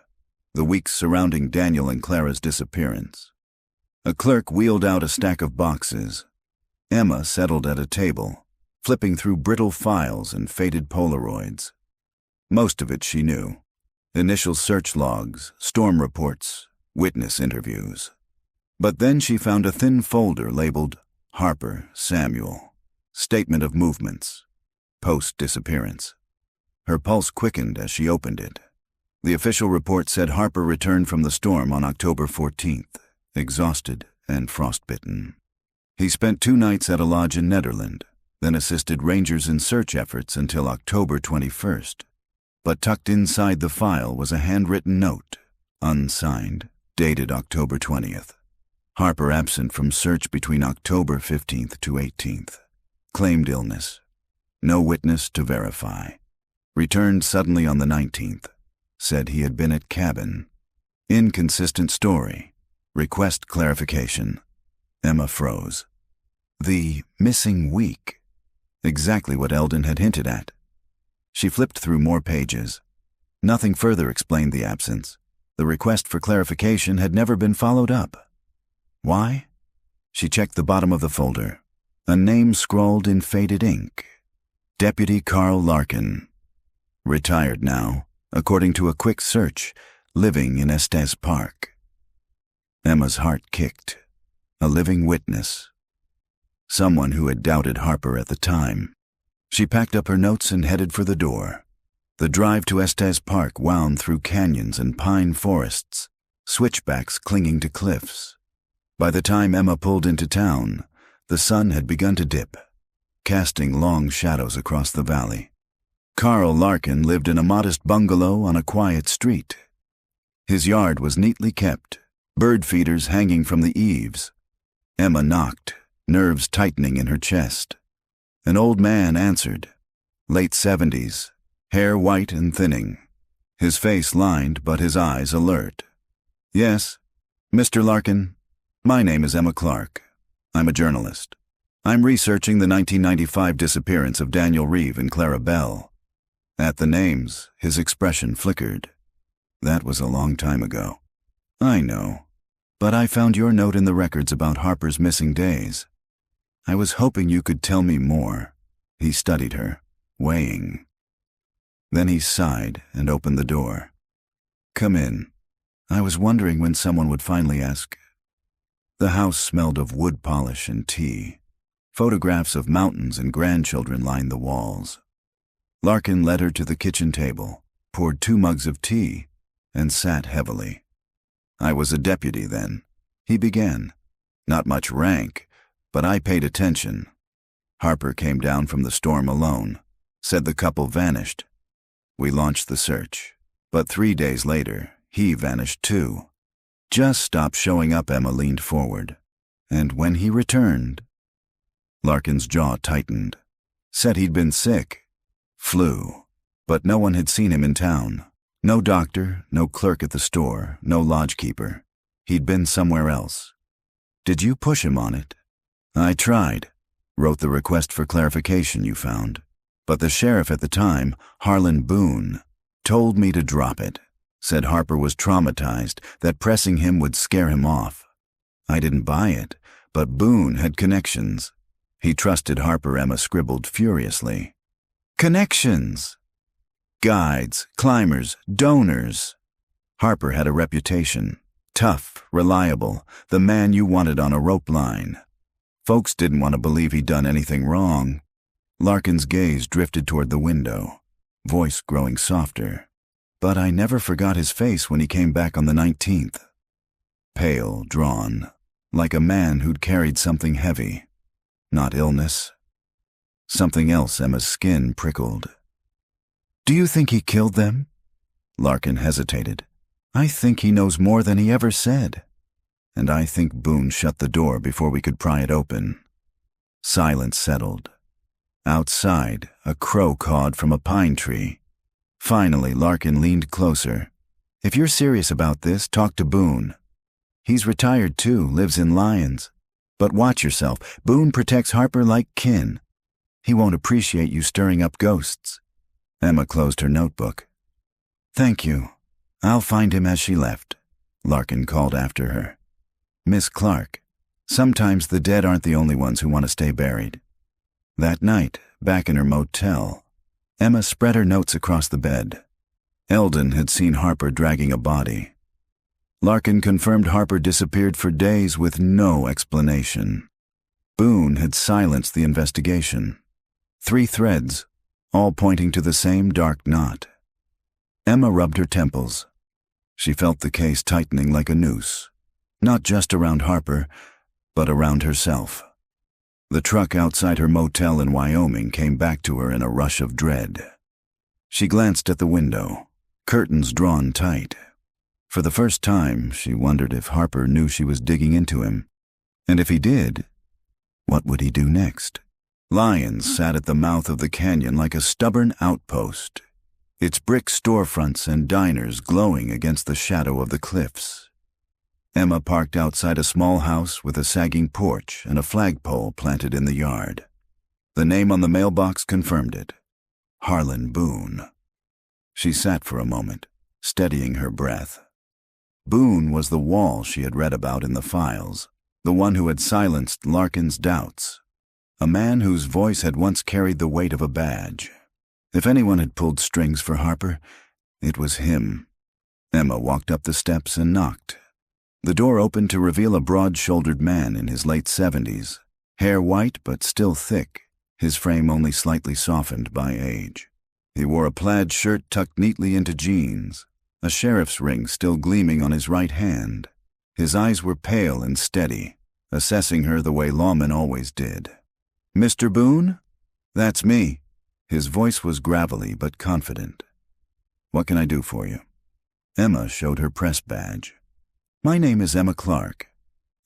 the weeks surrounding Daniel and Clara's disappearance. A clerk wheeled out a stack of boxes. Emma settled at a table, flipping through brittle files and faded Polaroids. Most of it she knew. Initial search logs, storm reports, witness interviews. But then she found a thin folder labeled Harper, Samuel, Statement of Movements, Post-Disappearance. Her pulse quickened as she opened it. The official report said Harper returned from the storm on October 14th, exhausted and frostbitten. He spent 2 nights at a lodge in Nederland, then assisted rangers in search efforts until October 21st. But tucked inside the file was a handwritten note, unsigned, dated October 20th. Harper absent from search between October 15th to 18th. Claimed illness. No witness to verify. Returned suddenly on the 19th. Said he had been at cabin. Inconsistent story. Request clarification. Emma froze. The missing week. Exactly what Eldon had hinted at. She flipped through more pages. Nothing further explained the absence. The request for clarification had never been followed up. Why? She checked the bottom of the folder. A name scrawled in faded ink. Deputy Carl Larkin. Retired now, according to a quick search, living in Estes Park. Emma's heart kicked. A living witness. Someone who had doubted Harper at the time. She packed up her notes and headed for the door. The drive to Estes Park wound through canyons and pine forests, switchbacks clinging to cliffs. By the time Emma pulled into town, the sun had begun to dip, casting long shadows across the valley. Carl Larkin lived in a modest bungalow on a quiet street. His yard was neatly kept, bird feeders hanging from the eaves. Emma knocked, nerves tightening in her chest. An old man answered, late 70s, hair white and thinning, his face lined but his eyes alert. Yes, Mr. Larkin, my name is Emma Clark. I'm a journalist. I'm researching the 1995 disappearance of Daniel Reeve and Clara Bell. At the names, his expression flickered. That was a long time ago. I know, but I found your note in the records about Harper's missing days. I was hoping you could tell me more. He studied her, weighing. Then he sighed and opened the door. Come in. I was wondering when someone would finally ask. The house smelled of wood polish and tea. Photographs of mountains and grandchildren lined the walls. Larkin led her to the kitchen table, poured 2 mugs of tea, and sat heavily. I was a deputy then. He began. Not much rank, but I paid attention. Harper came down from the storm alone, said the couple vanished. We launched the search, but 3 days later, he vanished too. Just stopped showing up, Emma leaned forward. And when he returned... Larkin's jaw tightened. Said he'd been sick. Flu. But no one had seen him in town. No doctor, no clerk at the store, no lodgekeeper. He'd been somewhere else. Did you push him on it? I tried. Wrote the request for clarification you found. But the sheriff at the time, Harlan Boone, told me to drop it. Said Harper was traumatized, that pressing him would scare him off. I didn't buy it, but Boone had connections. He trusted Harper, Emma scribbled furiously. Connections! Guides, climbers, donors. Harper had a reputation. Tough, reliable, the man you wanted on a rope line. Folks didn't want to believe he'd done anything wrong. Larkin's gaze drifted toward the window, voice growing softer. But I never forgot his face when he came back on the 19th. Pale, drawn, like a man who'd carried something heavy. Not illness. Something else. Emma's skin prickled. Do you think he killed them? Larkin hesitated. I think he knows more than he ever said. And I think Boone shut the door before we could pry it open. Silence settled. Outside, a crow cawed from a pine tree. Finally, Larkin leaned closer. If you're serious about this, talk to Boone. He's retired too, lives in Lyons. But watch yourself. Boone protects Harper like kin. He won't appreciate you stirring up ghosts. Emma closed her notebook. Thank you. I'll find him as she left. Larkin called after her. Miss Clark, sometimes the dead aren't the only ones who want to stay buried. That night, back in her motel, Emma spread her notes across the bed. Eldon had seen Harper dragging a body. Larkin confirmed Harper disappeared for days with no explanation. Boone had silenced the investigation. 3 threads, all pointing to the same dark knot. Emma rubbed her temples. She felt the case tightening like a noose, not just around Harper, but around herself. The truck outside her motel in Wyoming came back to her in a rush of dread. She glanced at the window, curtains drawn tight. For the first time, she wondered if Harper knew she was digging into him. And if he did, what would he do next? Lyons sat at the mouth of the canyon like a stubborn outpost, its brick storefronts and diners glowing against the shadow of the cliffs. Emma parked outside a small house with a sagging porch and a flagpole planted in the yard. The name on the mailbox confirmed it. Harlan Boone. She sat for a moment, steadying her breath. Boone was the wall she had read about in the files, the one who had silenced Larkin's doubts, a man whose voice had once carried the weight of a badge. If anyone had pulled strings for Harper, it was him. Emma walked up the steps and knocked. The door opened to reveal a broad-shouldered man in his late 70s, hair white but still thick, his frame only slightly softened by age. He wore a plaid shirt tucked neatly into jeans, a sheriff's ring still gleaming on his right hand. His eyes were pale and steady, assessing her the way lawmen always did. "Mr. Boone?" "That's me." His voice was gravelly but confident. "What can I do for you?" Emma showed her press badge. "My name is Emma Clark.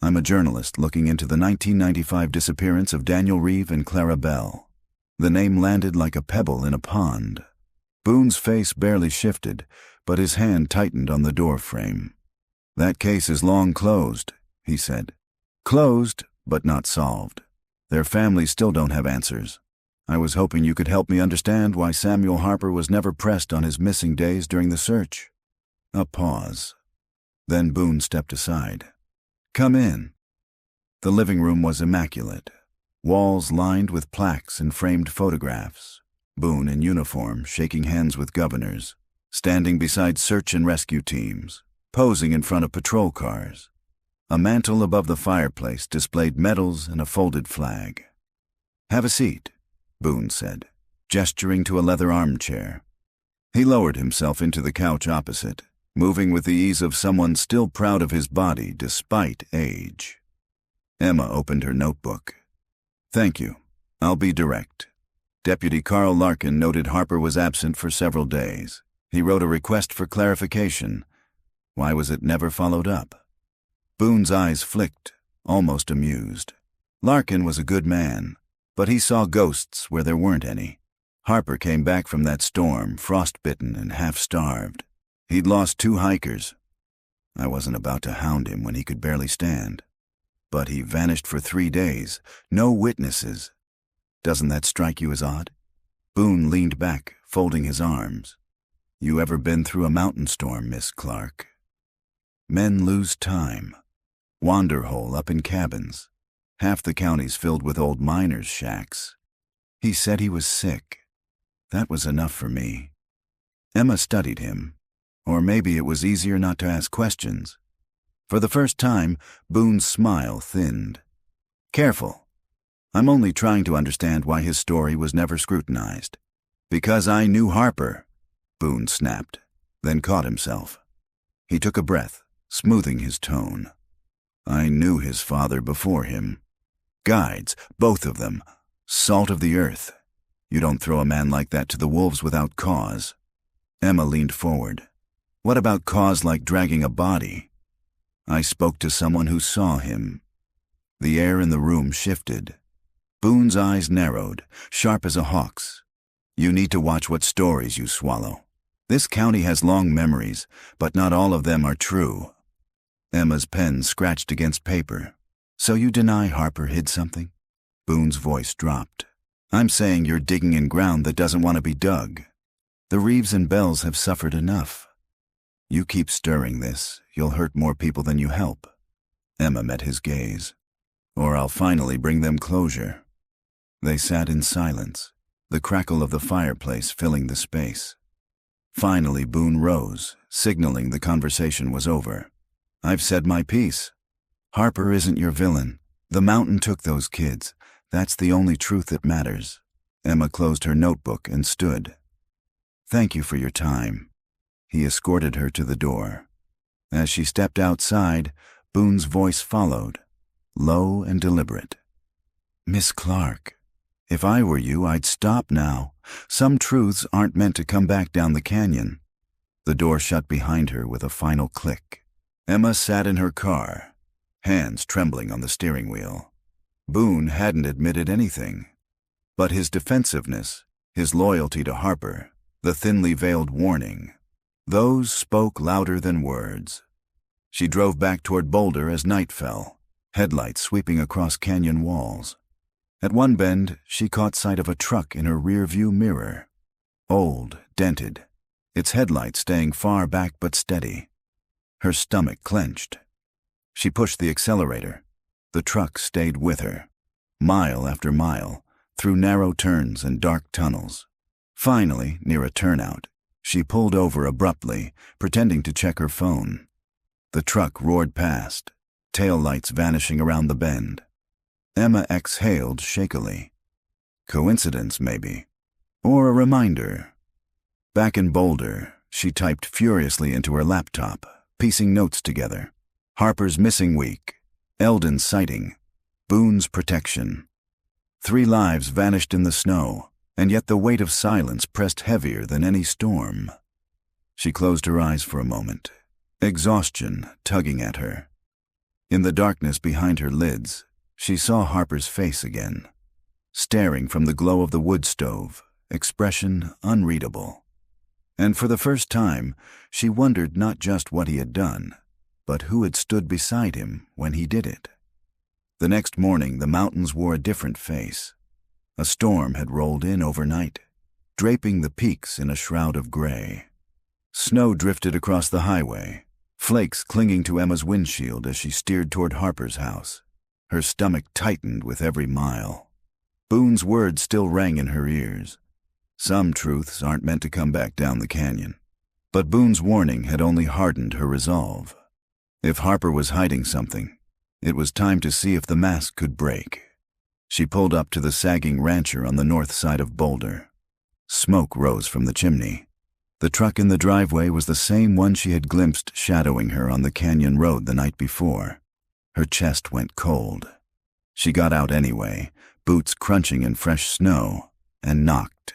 I'm a journalist looking into the 1995 disappearance of Daniel Reeve and Clara Bell." The name landed like a pebble in a pond. Boone's face barely shifted, but his hand tightened on the door frame. "That case is long closed," he said. "Closed, but not solved. Their families still don't have answers. I was hoping you could help me understand why Samuel Harper was never pressed on his missing days during the search." A pause. Then Boone stepped aside. "Come in." The living room was immaculate, walls lined with plaques and framed photographs. Boone in uniform, shaking hands with governors, standing beside search and rescue teams, posing in front of patrol cars. A mantel above the fireplace displayed medals and a folded flag. "Have a seat," Boone said, gesturing to a leather armchair. He lowered himself into the couch opposite, moving with the ease of someone still proud of his body despite age. Emma opened her notebook. "Thank you. I'll be direct. Deputy Carl Larkin noted Harper was absent for several days. He wrote a request for clarification. Why was it never followed up?" Boone's eyes flicked, almost amused. Larkin was a good man, but he saw ghosts where there weren't any. Harper came back from that storm, frostbitten and half-starved. He'd lost 2 hikers. I wasn't about to hound him when he could barely stand. But he vanished for 3 days, no witnesses. Doesn't that strike you as odd? Boone leaned back, folding his arms. "You ever been through a mountain storm, Miss Clark?" Men lose time. Wanderhole up in cabins. Half the county's filled with old miners' shacks. He said he was sick. That was enough for me. Emma studied him. Or maybe it was easier not to ask questions. For the first time, Boone's smile thinned. "Careful. I'm only trying to understand why his story was never scrutinized." "Because I knew Harper," Boone snapped, then caught himself. He took a breath, smoothing his tone. "I knew his father before him. Guides, both of them. Salt of the earth. You don't throw a man like that to the wolves without cause." Emma leaned forward. "What about cause like dragging a body?" "I spoke to someone who saw him." The air in the room shifted. Boone's eyes narrowed, sharp as a hawk's. "You need to watch what stories you swallow. This county has long memories, but not all of them are true." Emma's pen scratched against paper. "So you deny Harper hid something?" Boone's voice dropped. "I'm saying you're digging in ground that doesn't want to be dug. The Reeves and Bells have suffered enough. You keep stirring this, you'll hurt more people than you help." Emma met his gaze. "Or I'll finally bring them closure." They sat in silence, the crackle of the fireplace filling the space. Finally, Boone rose, signaling the conversation was over. "I've said my piece. Harper isn't your villain. The mountain took those kids. That's the only truth that matters." Emma closed her notebook and stood. "Thank you for your time." He escorted her to the door. As she stepped outside, Boone's voice followed, low and deliberate. "Miss Clark, if I were you, I'd stop now. Some truths aren't meant to come back down the canyon." The door shut behind her with a final click. Emma sat in her car, hands trembling on the steering wheel. Boone hadn't admitted anything. But his defensiveness, his loyalty to Harper, the thinly veiled warning, those spoke louder than words. She drove back toward Boulder as night fell, headlights sweeping across canyon walls. At one bend, she caught sight of a truck in her rear-view mirror. Old, dented, its headlights staying far back but steady. Her stomach clenched. She pushed the accelerator. The truck stayed with her, mile after mile, through narrow turns and dark tunnels. Finally, near a turnout, she pulled over abruptly, pretending to check her phone. The truck roared past, tail lights vanishing around the bend. Emma exhaled shakily. Coincidence, maybe. Or a reminder. Back in Boulder, she typed furiously into her laptop, piecing notes together. Harper's missing week. Eldon's sighting. Boone's protection. 3 lives vanished in the snow, and yet the weight of silence pressed heavier than any storm. She closed her eyes for a moment, exhaustion tugging at her. In the darkness behind her lids, she saw Harper's face again, staring from the glow of the wood stove, expression unreadable. And for the first time, she wondered not just what he had done, but who had stood beside him when he did it. The next morning, the mountains wore a different face. A storm had rolled in overnight, draping the peaks in a shroud of gray. Snow drifted across the highway, flakes clinging to Emma's windshield as she steered toward Harper's house. Her stomach tightened with every mile. Boone's words still rang in her ears. Some truths aren't meant to come back down the canyon. But Boone's warning had only hardened her resolve. If Harper was hiding something, it was time to see if the mask could break. She pulled up to the sagging rancher on the north side of Boulder. Smoke rose from the chimney. The truck in the driveway was the same one she had glimpsed shadowing her on the canyon road the night before. Her chest went cold. She got out anyway, boots crunching in fresh snow, and knocked.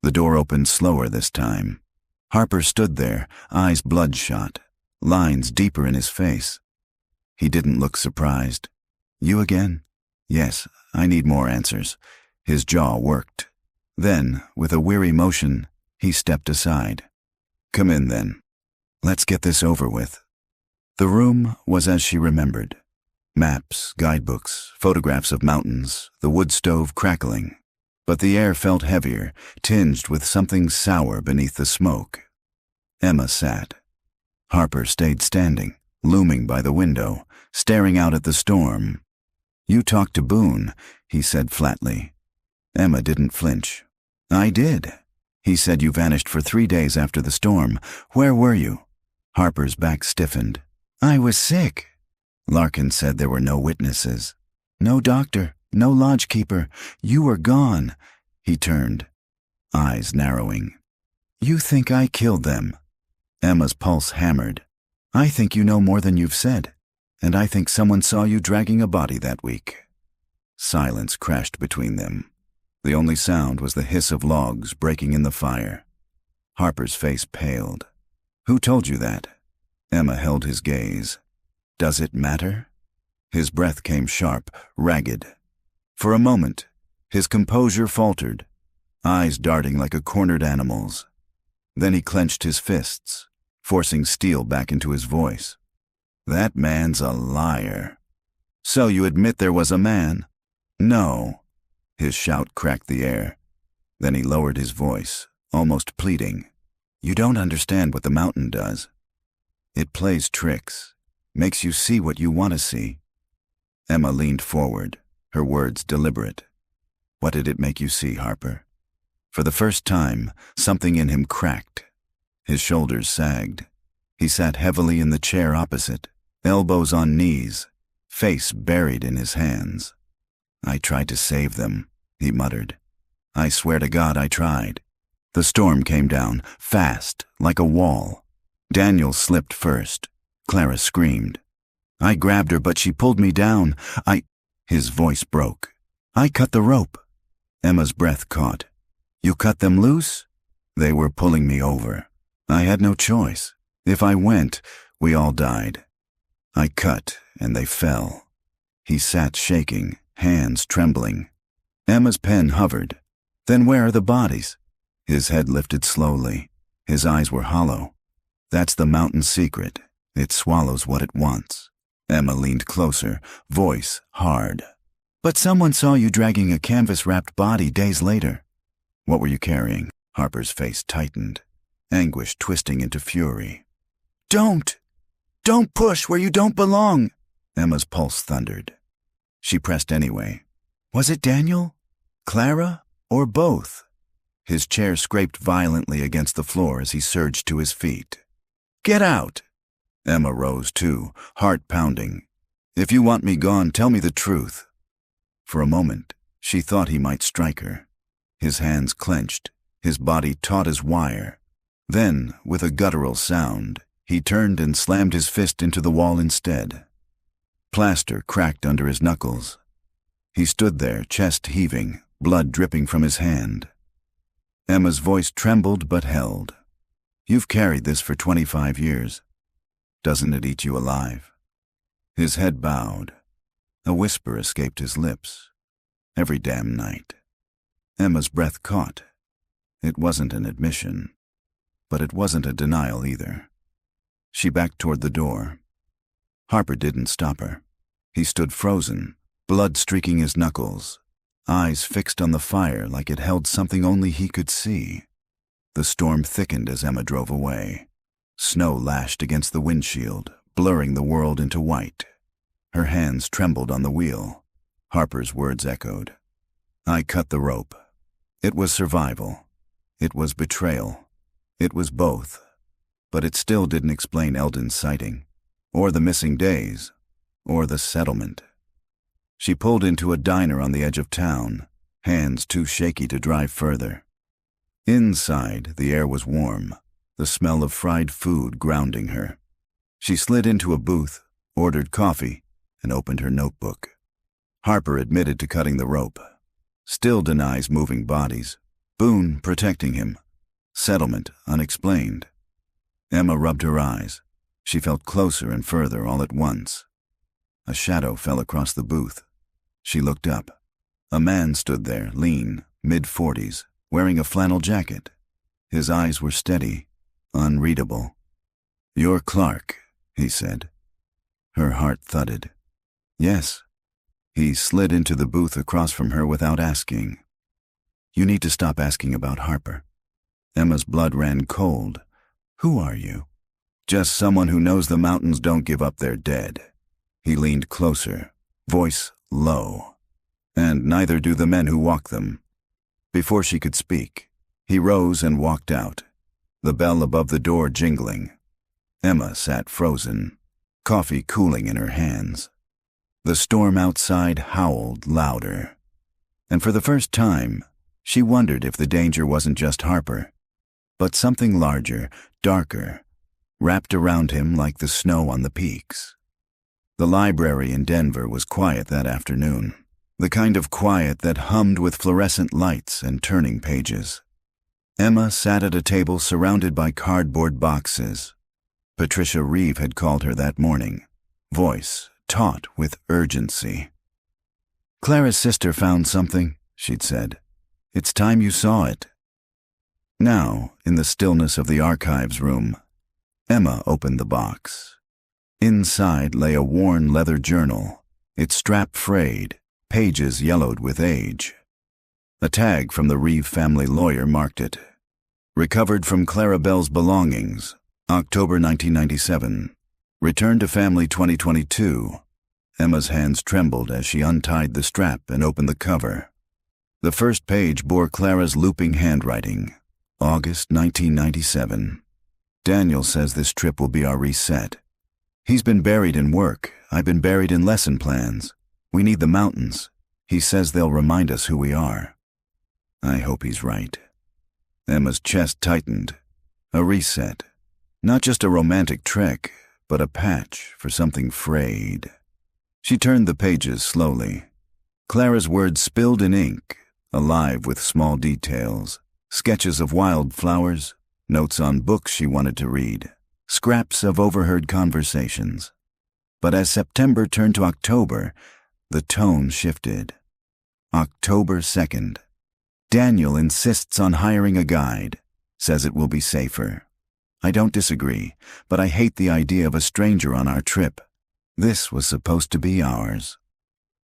The door opened slower this time. Harper stood there, eyes bloodshot, lines deeper in his face. He didn't look surprised. "You again?" "Yes, I need more answers." His jaw worked. Then, with a weary motion, he stepped aside. "Come in, then. Let's get this over with." The room was as she remembered. Maps, guidebooks, photographs of mountains, the wood stove crackling. But the air felt heavier, tinged with something sour beneath the smoke. Emma sat. Harper stayed standing, looming by the window, staring out at the storm. "You talked to Boone," he said flatly. Emma didn't flinch. "I did. He said you vanished for 3 days after the storm. Where were you?" Harper's back stiffened. "I was sick." Larkin said there were no witnesses. "No doctor, no lodgekeeper. You were gone." He turned, eyes narrowing. "You think I killed them?" Emma's pulse hammered. "I think you know more than you've said, and I think someone saw you dragging a body that week." Silence crashed between them. The only sound was the hiss of logs breaking in the fire. Harper's face paled. "Who told you that?" Emma held his gaze. "Does it matter?" His breath came sharp, ragged. For a moment, his composure faltered, eyes darting like a cornered animal's. Then he clenched his fists, forcing steel back into his voice. "That man's a liar." "So you admit there was a man?" "No." His shout cracked the air. Then he lowered his voice, almost pleading. "You don't understand what the mountain does. It plays tricks, makes you see what you want to see." Emma leaned forward, her words deliberate. "What did it make you see, Harper?" For the first time, something in him cracked. His shoulders sagged. He sat heavily in the chair opposite, elbows on knees, face buried in his hands. "I tried to save them," he muttered. "I swear to God I tried." The storm came down, fast, like a wall. Daniel slipped first. Clara screamed. "I grabbed her, but she pulled me down. His voice broke. "I cut the rope." Emma's breath caught. "You cut them loose?" "They were pulling me over. I had no choice. If I went, we all died. I cut, and they fell." He sat shaking, hands trembling. Emma's pen hovered. "Then where are the bodies?" His head lifted slowly. His eyes were hollow. "That's the mountain secret. It swallows what it wants." Emma leaned closer, voice hard. "But someone saw you dragging a canvas-wrapped body days later." "What were you carrying?" Harper's face tightened, anguish twisting into fury. "Don't!" Don't push where you don't belong, Emma's pulse thundered. She pressed anyway. Was it Daniel? Clara? Or both? His chair scraped violently against the floor as he surged to his feet. Get out! Emma rose too, heart pounding. If you want me gone, tell me the truth. For a moment, she thought he might strike her. His hands clenched, his body taut as wire. Then, with a guttural sound, he turned and slammed his fist into the wall instead. Plaster cracked under his knuckles. He stood there, chest heaving, blood dripping from his hand. Emma's voice trembled but held. You've carried this for 25 years. Doesn't it eat you alive? His head bowed. A whisper escaped his lips. Every damn night. Emma's breath caught. It wasn't an admission, but it wasn't a denial either. She backed toward the door. Harper didn't stop her. He stood frozen, blood streaking his knuckles, eyes fixed on the fire like it held something only he could see. The storm thickened as Emma drove away. Snow lashed against the windshield, blurring the world into white. Her hands trembled on the wheel. Harper's words echoed. I cut the rope. It was survival. It was betrayal. It was both. But it still didn't explain Eldon's sighting, or the missing days, or the settlement. She pulled into a diner on the edge of town, hands too shaky to drive further. Inside, the air was warm, the smell of fried food grounding her. She slid into a booth, ordered coffee, and opened her notebook. Harper admitted to cutting the rope. Still denies moving bodies. Boone protecting him. Settlement unexplained. Emma rubbed her eyes. She felt closer and further all at once. A shadow fell across the booth. She looked up. A man stood there, lean, mid-40s, wearing a flannel jacket. His eyes were steady, unreadable. You're Clark, he said. Her heart thudded. Yes. He slid into the booth across from her without asking. You need to stop asking about Harper. Emma's blood ran cold. Who are you? Just someone who knows the mountains don't give up their dead. He leaned closer, voice low. And neither do the men who walk them. Before she could speak, he rose and walked out, the bell above the door jingling. Emma sat frozen, coffee cooling in her hands. The storm outside howled louder. And for the first time, she wondered if the danger wasn't just Harper, but something larger, darker, wrapped around him like the snow on the peaks. The library in Denver was quiet that afternoon, the kind of quiet that hummed with fluorescent lights and turning pages. Emma sat at a table surrounded by cardboard boxes. Patricia Reeve had called her that morning, voice taut with urgency. Clara's sister found something, she'd said. It's time you saw it. Now, in the stillness of the archives room, Emma opened the box. Inside lay a worn leather journal, its strap frayed, pages yellowed with age. A tag from the Reeve family lawyer marked it. Recovered from Clara Bell's belongings, October 1997. Returned to family 2022. Emma's hands trembled as she untied the strap and opened the cover. The first page bore Clara's looping handwriting, August 1997. Daniel says this trip will be our reset. He's been buried in work. I've been buried in lesson plans. We need the mountains. He says they'll remind us who we are. I hope he's right. Emma's chest tightened. A reset. Not just a romantic trek, but a patch for something frayed. She turned the pages slowly. Clara's words spilled in ink, alive with small details, sketches of wildflowers, notes on books she wanted to read, scraps of overheard conversations. But as September turned to October, the tone shifted. October 2nd. Daniel insists on hiring a guide, says it will be safer. I don't disagree, but I hate the idea of a stranger on our trip. This was supposed to be ours.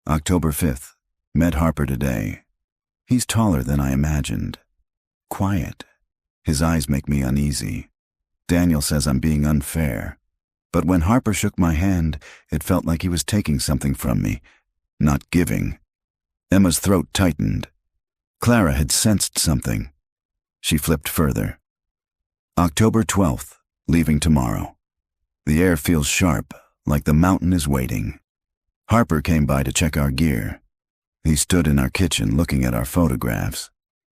October 5th. Met Harper today. He's taller than I imagined. Quiet. His eyes make me uneasy. Daniel says I'm being unfair. But when Harper shook my hand, it felt like he was taking something from me, not giving. Emma's throat tightened. Clara had sensed something. She flipped further. October 12th, leaving tomorrow. The air feels sharp, like the mountain is waiting. Harper came by to check our gear. He stood in our kitchen looking at our photographs.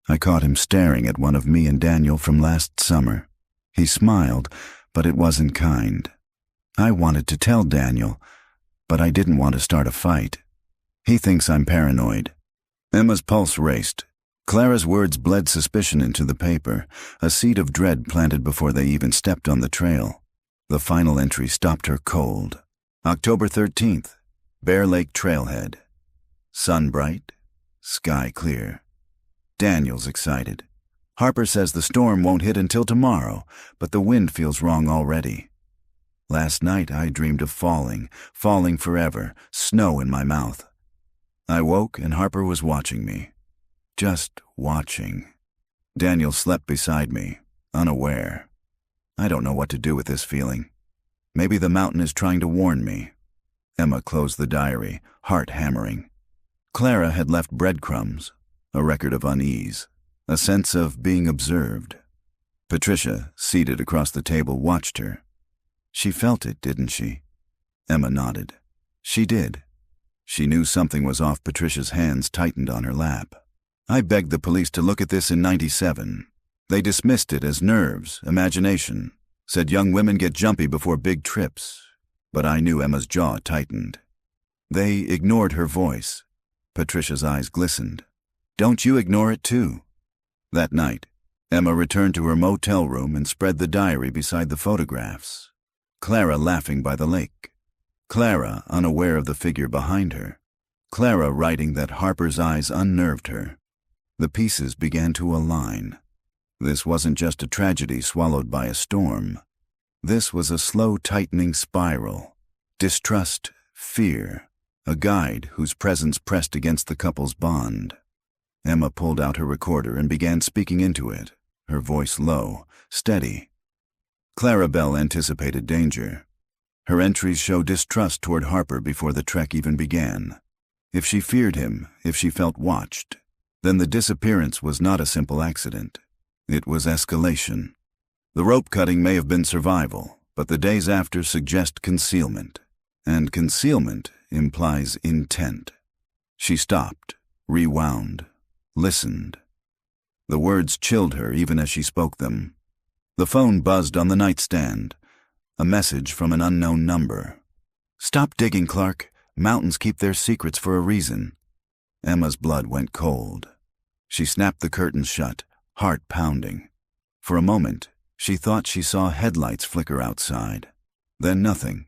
I caught him staring at one of me and Daniel from last summer. He smiled, but it wasn't kind. I wanted to tell Daniel, but I didn't want to start a fight. He thinks I'm paranoid. Emma's pulse raced. Clara's words bled suspicion into the paper, a seed of dread planted before they even stepped on the trail. The final entry stopped her cold. October 13th, Bear Lake Trailhead. Sun bright, sky clear. Daniel's excited. Harper says the storm won't hit until tomorrow, but the wind feels wrong already. Last night I dreamed of falling forever, snow in my mouth. I woke and Harper was watching me. Just watching. Daniel slept beside me, unaware. I don't know what to do with this feeling. Maybe the mountain is trying to warn me. Emma closed the diary, heart hammering. Clara had left breadcrumbs, a record of unease, a sense of being observed. Patricia, seated across the table, watched her. She felt it, didn't she? Emma nodded. She did. She knew something was off. Patricia's hands tightened on her lap. I begged the police to look at this in '97. They dismissed it as nerves, imagination, said young women get jumpy before big trips. But I knew Emma's jaw tightened. They ignored her voice. Patricia's eyes glistened. Don't you ignore it too? That night, Emma returned to her motel room and spread the diary beside the photographs. Clara laughing by the lake. Clara unaware of the figure behind her. Clara writing that Harper's eyes unnerved her. The pieces began to align. This wasn't just a tragedy swallowed by a storm. This was a slow tightening spiral. Distrust, fear, a guide whose presence pressed against the couple's bond. Emma pulled out her recorder and began speaking into it, her voice low, steady. Clarabelle anticipated danger. Her entries show distrust toward Harper before the trek even began. If she feared him, if she felt watched, then the disappearance was not a simple accident. It was escalation. The rope cutting may have been survival, but the days after suggest concealment. And concealment implies intent. She stopped, rewound, listened. The words chilled her even as she spoke them. The phone buzzed on the nightstand. A message from an unknown number. Stop digging, Clark. Mountains keep their secrets for a reason. Emma's blood went cold. She snapped the curtains shut, heart pounding. For a moment, she thought she saw headlights flicker outside. Then nothing,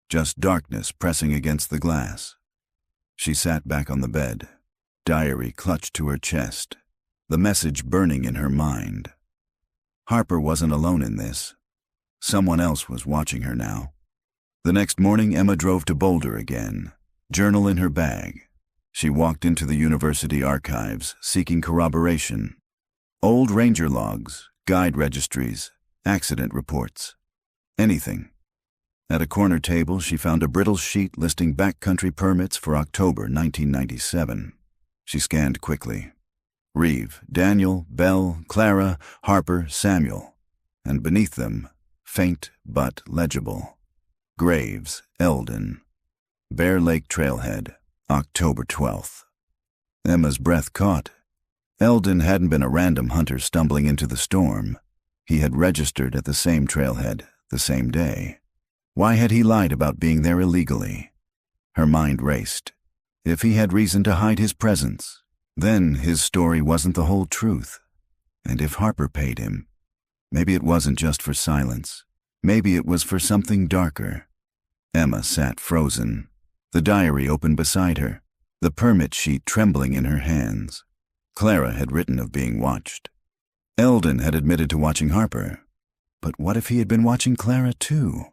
just darkness pressing against the glass. She sat back on the bed, diary clutched to her chest, the message burning in her mind. Harper wasn't alone in this. Someone else was watching her now. The next morning, Emma drove to Boulder again, journal in her bag. She walked into the university archives, seeking corroboration. Old ranger logs, guide registries, accident reports. Anything. At a corner table, she found a brittle sheet listing backcountry permits for October 1997. She scanned quickly. Reeve, Daniel, Bell, Clara, Harper, Samuel. And beneath them, faint but legible. Graves, Eldon. Bear Lake Trailhead, October 12th. Emma's breath caught. Eldon hadn't been a random hunter stumbling into the storm. He had registered at the same trailhead, the same day. Why had he lied about being there illegally? Her mind raced. If he had reason to hide his presence, then his story wasn't the whole truth. And if Harper paid him, maybe it wasn't just for silence. Maybe it was for something darker. Emma sat frozen, the diary open beside her, the permit sheet trembling in her hands. Clara had written of being watched. Eldon had admitted to watching Harper. But what if he had been watching Clara too?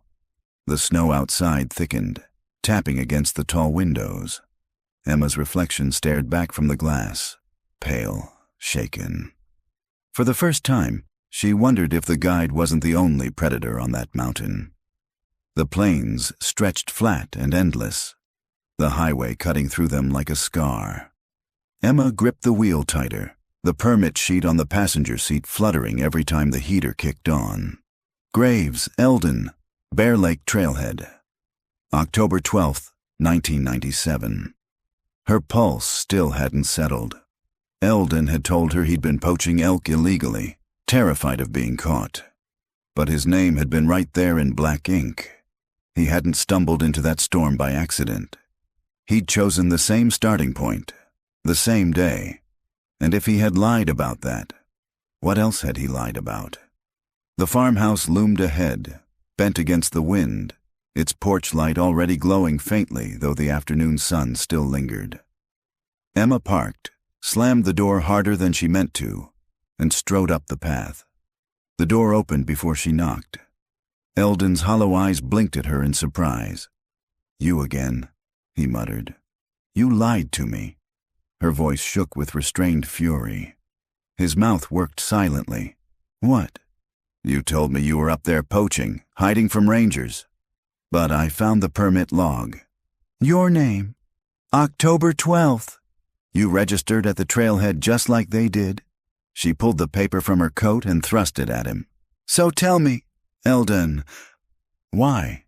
The snow outside thickened, tapping against the tall windows. Emma's reflection stared back from the glass, pale, shaken. For the first time, she wondered if the guide wasn't the only predator on that mountain. The plains stretched flat and endless, the highway cutting through them like a scar. Emma gripped the wheel tighter, the permit sheet on the passenger seat fluttering every time the heater kicked on. Graves, Eldon, Bear Lake Trailhead. October 12th, 1997. Her pulse still hadn't settled. Eldon had told her he'd been poaching elk illegally, terrified of being caught. But his name had been right there in black ink. He hadn't stumbled into that storm by accident. He'd chosen the same starting point, the same day. And if he had lied about that, what else had he lied about? The farmhouse loomed ahead, bent against the wind, its porch light already glowing faintly, though the afternoon sun still lingered. Emma parked, slammed the door harder than she meant to, and strode up the path. The door opened before she knocked. Eldon's hollow eyes blinked at her in surprise. "You again," he muttered. "You lied to me." Her voice shook with restrained fury. His mouth worked silently. "What?" "You told me you were up there poaching, hiding from rangers. But I found the permit log." "Your name? October 12th. You registered at the trailhead just like they did." She pulled the paper from her coat and thrust it at him. "So tell me." "Eldon." "Why?"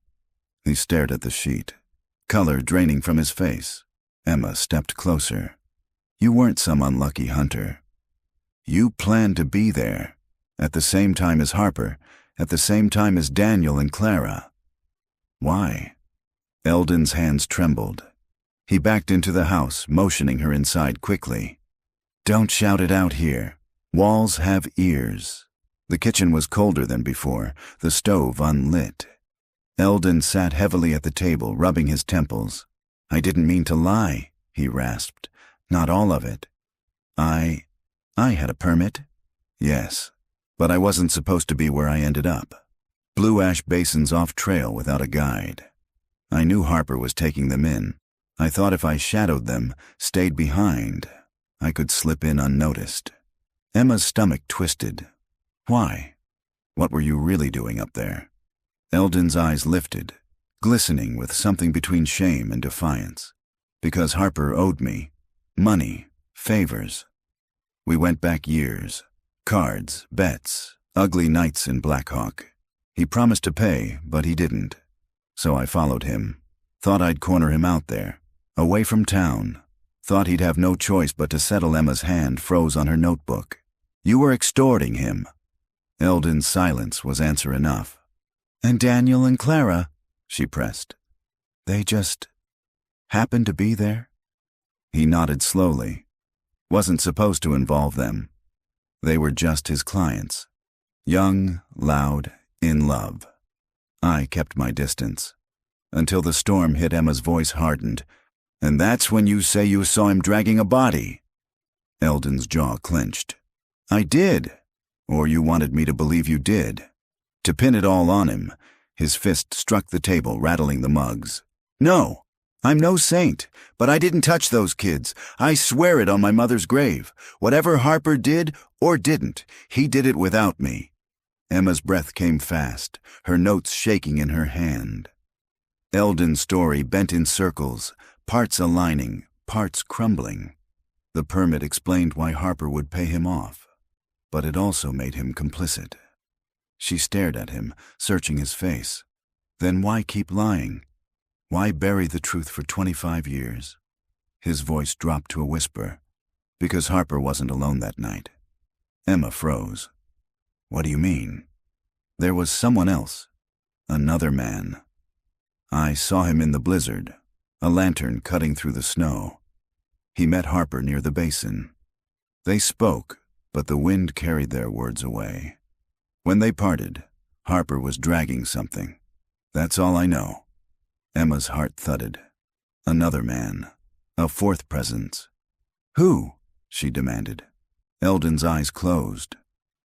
He stared at the sheet, color draining from his face. Emma stepped closer. "You weren't some unlucky hunter. You planned to be there, at the same time as Harper, at the same time as Daniel and Clara." "Why?" Eldon's hands trembled. He backed into the house, motioning her inside quickly. "Don't shout it out here. Walls have ears." The kitchen was colder than before, the stove unlit. Eldon sat heavily at the table, rubbing his temples. "I didn't mean to lie," he rasped. "Not all of it. I had a permit." "Yes, but I wasn't supposed to be where I ended up. Blue ash basins off trail without a guide. I knew Harper was taking them in. I thought if I shadowed them, stayed behind, I could slip in unnoticed." Emma's stomach twisted. "Why? What were you really doing up there?" Eldon's eyes lifted, glistening with something between shame and defiance. "Because Harper owed me. Money, favors. We went back years. Cards, bets, ugly nights in Black Hawk. He promised to pay, but he didn't. So I followed him. Thought I'd corner him out there, away from town. Thought he'd have no choice but to settle." Emma's hand froze on her notebook. "You were extorting him." Eldon's silence was answer enough. "And Daniel and Clara," she pressed. "They just happened to be there?" He nodded slowly. Wasn't supposed to involve them. They were just his clients. Young, loud, in love. I kept my distance. Until the storm hit. Emma's voice hardened. "And that's when you say you saw him dragging a body?" Eldon's jaw clenched. "I did. Or you wanted me to believe you did." To pin it all on him, his fist struck the table, rattling the mugs. "No, I'm no saint, but I didn't touch those kids. I swear it on my mother's grave. Whatever Harper did or didn't, he did it without me." Emma's breath came fast, her notes shaking in her hand. Eldon's story bent in circles, parts aligning, parts crumbling. The permit explained why Harper would pay him off, but it also made him complicit. She stared at him, searching his face. Then why keep lying? Why bury the truth for 25 years? His voice dropped to a whisper. "Because Harper wasn't alone that night." Emma froze. "What do you mean?" "There was someone else. Another man. I saw him in the blizzard, a lantern cutting through the snow. He met Harper near the basin. They spoke, but the wind carried their words away. When they parted, Harper was dragging something. That's all I know." Emma's heart thudded. Another man. A fourth presence. "Who?" she demanded. Eldon's eyes closed.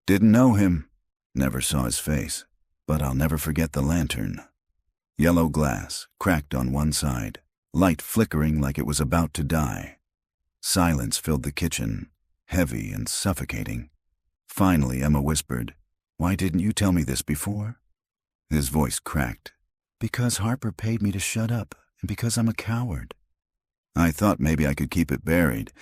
"Didn't know him. Never saw his face. But I'll never forget the lantern. Yellow glass, cracked on one side, light flickering like it was about to die. Silence filled the kitchen, heavy and suffocating. Finally, Emma whispered, "Why didn't you tell me this before?" His voice cracked. Because Harper paid me to shut up, and because I'm a coward. I thought maybe I could keep it buried,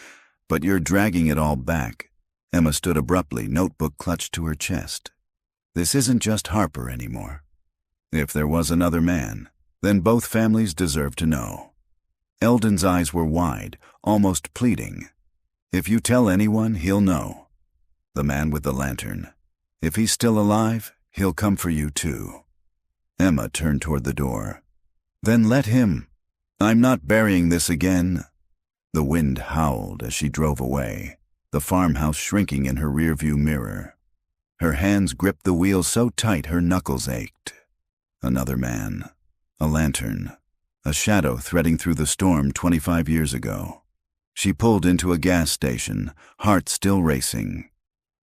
but you're dragging it all back. Emma stood abruptly, notebook clutched to her chest. This isn't just Harper anymore. If there was another man, then both families deserve to know. Eldon's eyes were wide, almost pleading. If you tell anyone, he'll know. The man with the lantern. If he's still alive, he'll come for you too. Emma turned toward the door. Then let him. I'm not burying this again. The wind howled as she drove away, the farmhouse shrinking in her rearview mirror. Her hands gripped the wheel so tight her knuckles ached. Another man. A lantern. A shadow threading through the storm 25 years ago. She pulled into a gas station, heart still racing.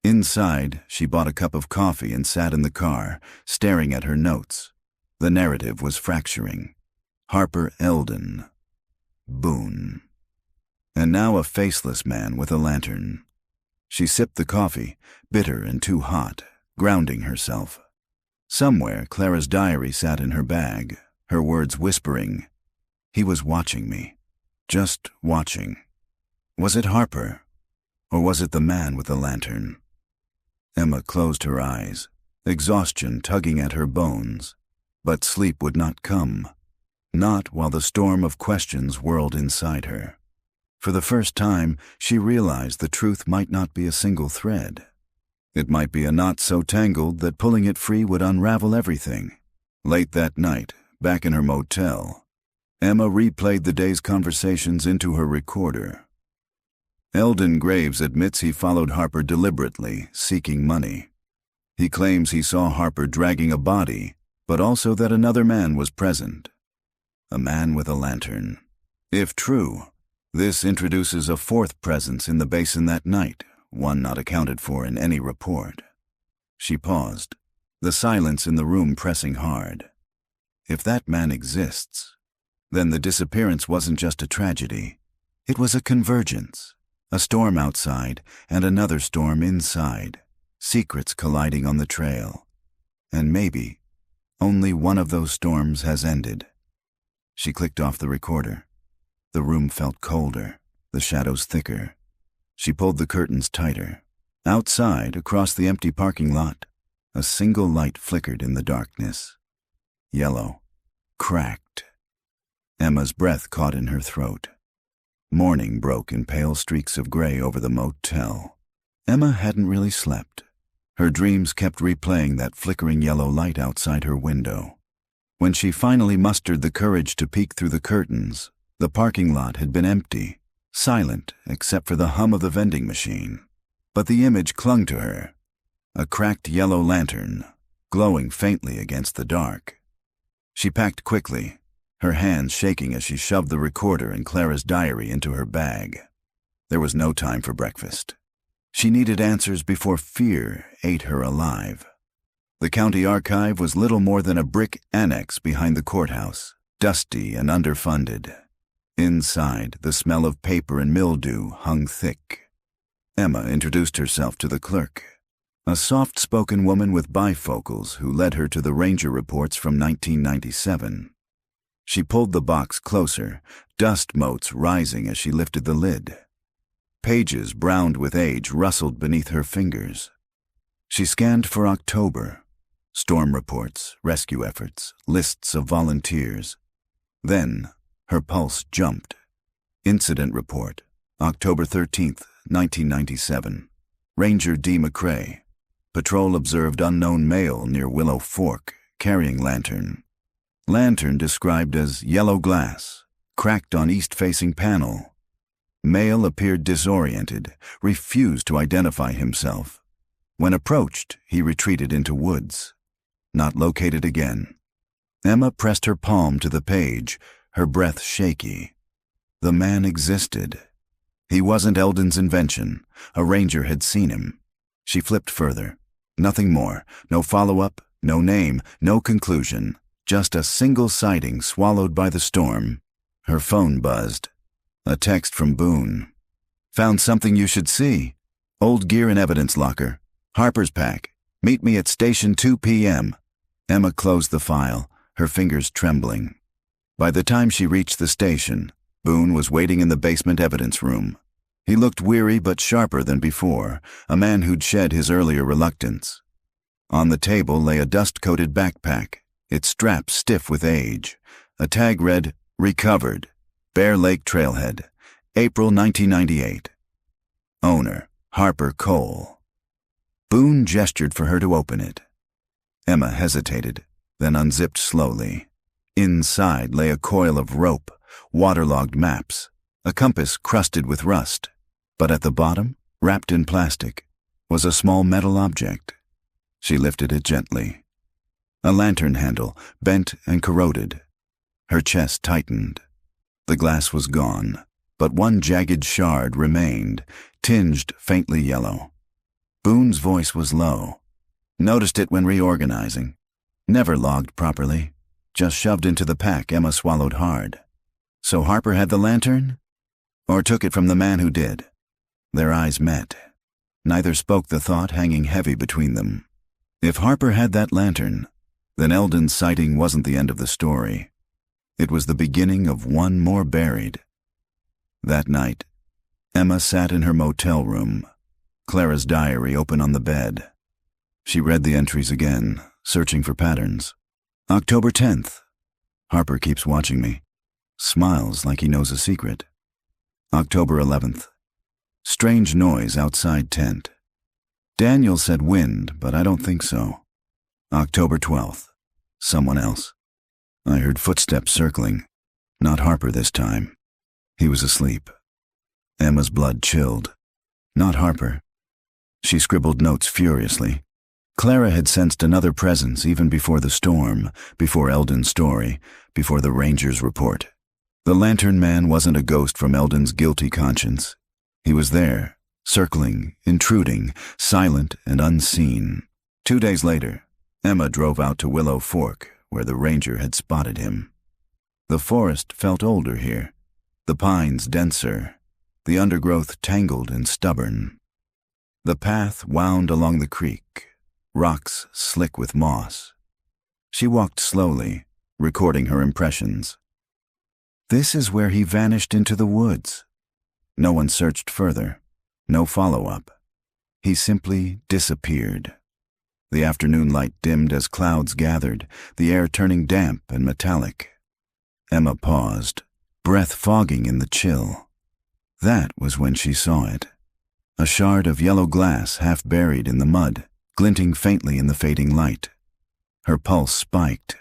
Inside, she bought a cup of coffee and sat in the car, staring at her notes. The narrative was fracturing. Harper Eldon. Boone. And now a faceless man with a lantern. She sipped the coffee, bitter and too hot, grounding herself. Somewhere, Clara's diary sat in her bag, her words whispering. He was watching me. Just watching. Was it Harper? Or was it the man with the lantern? Emma closed her eyes, exhaustion tugging at her bones. But sleep would not come. Not while the storm of questions whirled inside her. For the first time, she realized the truth might not be a single thread. It might be a knot so tangled that pulling it free would unravel everything. Late that night, back in her motel, Emma replayed the day's conversations into her recorder. Eldon Graves admits he followed Harper deliberately, seeking money. He claims he saw Harper dragging a body, but also that another man was present. A man with a lantern. If true, this introduces a fourth presence in the basin that night, one not accounted for in any report. She paused, the silence in the room pressing hard. If that man exists, then the disappearance wasn't just a tragedy. It was a convergence, a storm outside and another storm inside, secrets colliding on the trail. And maybe only one of those storms has ended. She clicked off the recorder. The room felt colder, the shadows thicker. She pulled the curtains tighter. Outside, across the empty parking lot, a single light flickered in the darkness. Yellow. Cracked. Emma's breath caught in her throat. Morning broke in pale streaks of gray over the motel. Emma hadn't really slept. Her dreams kept replaying that flickering yellow light outside her window. When she finally mustered the courage to peek through the curtains, the parking lot had been empty, silent except for the hum of the vending machine. But the image clung to her. A cracked yellow lantern, glowing faintly against the dark. She packed quickly, her hands shaking as she shoved the recorder and Clara's diary into her bag. There was no time for breakfast. She needed answers before fear ate her alive. The county archive was little more than a brick annex behind the courthouse, dusty and underfunded. Inside, the smell of paper and mildew hung thick. Emma introduced herself to the clerk, a soft-spoken woman with bifocals who led her to the ranger reports from 1997. She pulled the box closer, dust motes rising as she lifted the lid. Pages browned with age rustled beneath her fingers. She scanned for October. Storm reports, rescue efforts, lists of volunteers. Then, her pulse jumped. Incident report, October 13th, 1997. Ranger D. McCrae. Patrol observed unknown male near Willow Fork, carrying lantern. Lantern described as yellow glass, cracked on east-facing panel. Male appeared disoriented, refused to identify himself. When approached, he retreated into woods. Not located again. Emma pressed her palm to the page, her breath shaky. The man existed. He wasn't Eldon's invention. A ranger had seen him. She flipped further. Nothing more. No follow-up, no name, no conclusion. Just a single sighting swallowed by the storm. Her phone buzzed. A text from Boone. Found something you should see. Old gear and evidence locker. Harper's pack. Meet me at station 2 p.m. Emma closed the file, her fingers trembling. By the time she reached the station, Boone was waiting in the basement evidence room. He looked weary but sharper than before, a man who'd shed his earlier reluctance. On the table lay a dust-coated backpack, its straps stiff with age. A tag read, "Recovered, Bear Lake Trailhead, April 1998. Owner, Harper Cole." Boone gestured for her to open it. Emma hesitated, then unzipped slowly. Inside lay a coil of rope, waterlogged maps, a compass crusted with rust. But at the bottom, wrapped in plastic, was a small metal object. She lifted it gently. A lantern handle, bent and corroded. Her chest tightened. The glass was gone, but one jagged shard remained, tinged faintly yellow. Boone's voice was low. Noticed it when reorganizing. Never logged properly. Just shoved into the pack. Emma swallowed hard. So Harper had the lantern? Or took it from the man who did? Their eyes met. Neither spoke, the thought hanging heavy between them. If Harper had that lantern, then Eldon's sighting wasn't the end of the story. It was the beginning of one more buried. That night, Emma sat in her motel room, Clara's diary open on the bed. She read the entries again, searching for patterns. October 10th. Harper keeps watching me. Smiles like he knows a secret. October 11th. Strange noise outside tent. Daniel said wind, but I don't think so. October 12th. Someone else. I heard footsteps circling. Not Harper this time. He was asleep. Emma's blood chilled. Not Harper. She scribbled notes furiously. Clara had sensed another presence even before the storm, before Eldon's story, before the ranger's report. The lantern man wasn't a ghost from Eldon's guilty conscience. He was there, circling, intruding, silent and unseen. 2 days later, Emma drove out to Willow Fork, where the ranger had spotted him. The forest felt older here, the pines denser, the undergrowth tangled and stubborn. The path wound along the creek, rocks slick with moss. She walked slowly, recording her impressions. This is where he vanished into the woods. No one searched further, no follow-up. He simply disappeared. The afternoon light dimmed as clouds gathered, the air turning damp and metallic. Emma paused, breath fogging in the chill. That was when she saw it. A shard of yellow glass half buried in the mud, glinting faintly in the fading light. Her pulse spiked.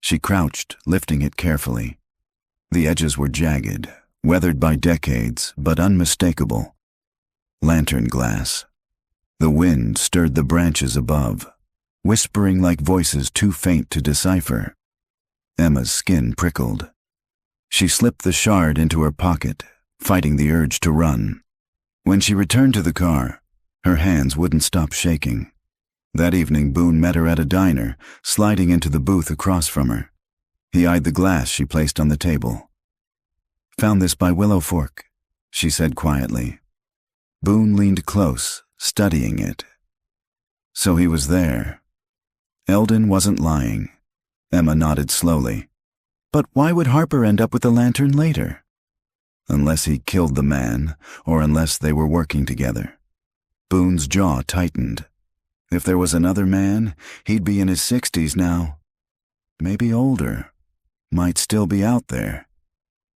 She crouched, lifting it carefully. The edges were jagged, weathered by decades, but unmistakable. Lantern glass. The wind stirred the branches above, whispering like voices too faint to decipher. Emma's skin prickled. She slipped the shard into her pocket, fighting the urge to run. When she returned to the car, her hands wouldn't stop shaking. That evening, Boone met her at a diner, sliding into the booth across from her. He eyed the glass she placed on the table. "Found this by Willow Fork," she said quietly. Boone leaned close, studying it. So he was there. Eldon wasn't lying. Emma nodded slowly. But why would Harper end up with the lantern later? Unless he killed the man, or unless they were working together. Boone's jaw tightened. If there was another man, he'd be in his 60s now. Maybe older. Might still be out there.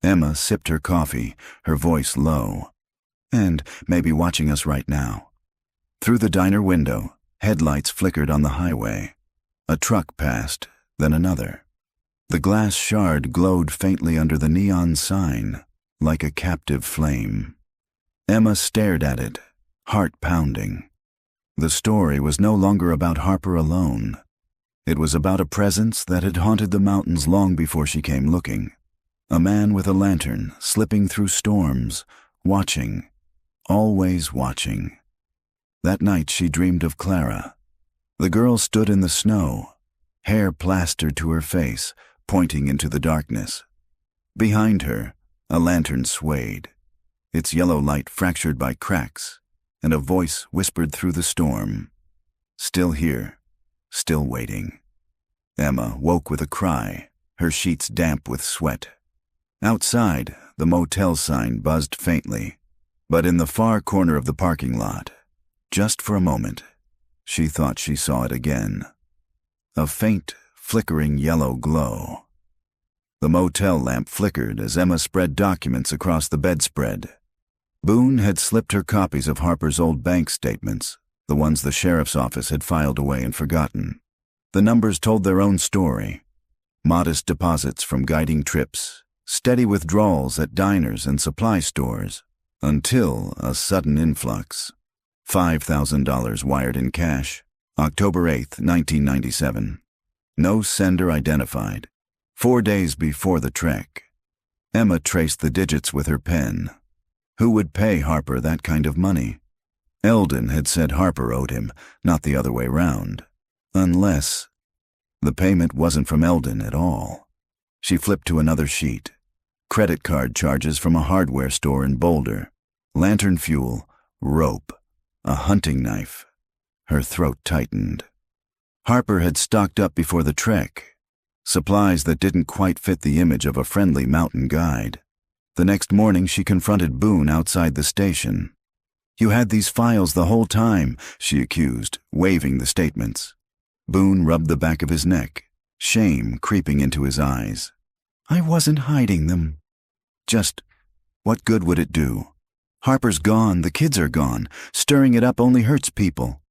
Emma sipped her coffee, her voice low. And maybe watching us right now. Through the diner window, headlights flickered on the highway. A truck passed, then another. The glass shard glowed faintly under the neon sign, like a captive flame. Emma stared at it, heart pounding. The story was no longer about Harper alone. It was about a presence that had haunted the mountains long before she came looking. A man with a lantern, slipping through storms, watching, always watching. That night she dreamed of Clara. The girl stood in the snow, hair plastered to her face, pointing into the darkness. Behind her, a lantern swayed, its yellow light fractured by cracks, and a voice whispered through the storm. Still here, still waiting. Emma woke with a cry, her sheets damp with sweat. Outside, the motel sign buzzed faintly, but in the far corner of the parking lot, just for a moment, she thought she saw it again. A faint, flickering yellow glow. The motel lamp flickered as Emma spread documents across the bedspread. Boone had slipped her copies of Harper's old bank statements, the ones the sheriff's office had filed away and forgotten. The numbers told their own story. Modest deposits from guiding trips, steady withdrawals at diners and supply stores, until a sudden influx. $5,000 wired in cash, October 8, 1997. No sender identified. 4 days before the trek. Emma traced the digits with her pen. Who would pay Harper that kind of money? Eldon had said Harper owed him, not the other way round. Unless the payment wasn't from Eldon at all. She flipped to another sheet. Credit card charges from a hardware store in Boulder. Lantern fuel, rope, a hunting knife. Her throat tightened. Harper had stocked up before the trek. Supplies that didn't quite fit the image of a friendly mountain guide. The next morning she confronted Boone outside the station. "You had these files the whole time," she accused, waving the statements. Boone rubbed the back of his neck, shame creeping into his eyes. "I wasn't hiding them. Just, what good would it do? Harper's gone, the kids are gone. Stirring it up only hurts people."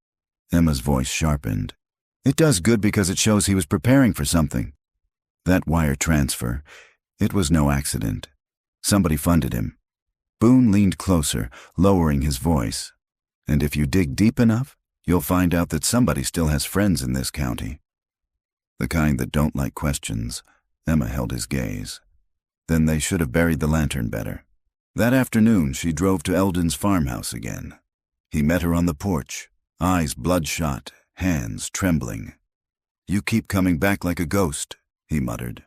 Emma's voice sharpened. "It does good because it shows he was preparing for something. That wire transfer, it was no accident. Somebody funded him." Boone leaned closer, lowering his voice. "And if you dig deep enough, you'll find out that somebody still has friends in this county." The kind that don't like questions. Emma held his gaze. Then they should have buried the lantern better. That afternoon she drove to Eldon's farmhouse again. He met her on the porch, eyes bloodshot, hands trembling. "You keep coming back like a ghost," he muttered.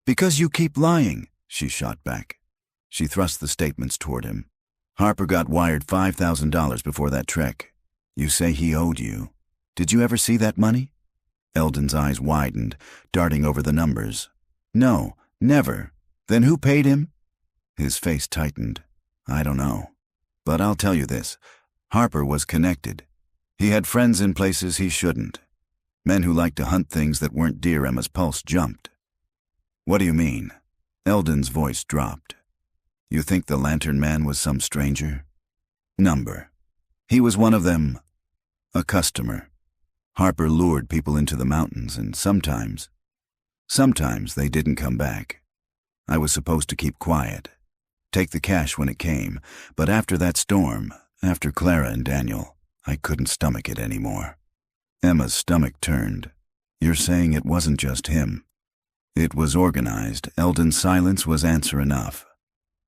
"Because you keep lying," she shot back. She thrust the statements toward him. "Harper got wired $5,000 before that trek. You say he owed you. Did you ever see that money?" Eldon's eyes widened, darting over the numbers. "No, never. Then who paid him?" His face tightened. "I don't know. But I'll tell you this. Harper was connected. He had friends in places he shouldn't. Men who liked to hunt things that weren't deer." Emma's pulse jumped. "What do you mean?" Eldon's voice dropped. "You think the lantern man was some stranger?" "Number. He was one of them. A customer. Harper lured people into the mountains, and sometimes they didn't come back. I was supposed to keep quiet, take the cash when it came, but after that storm, after Clara and Daniel, I couldn't stomach it anymore." Emma's stomach turned. "You're saying it wasn't just him?" "It was organized." Eldon's silence was answer enough.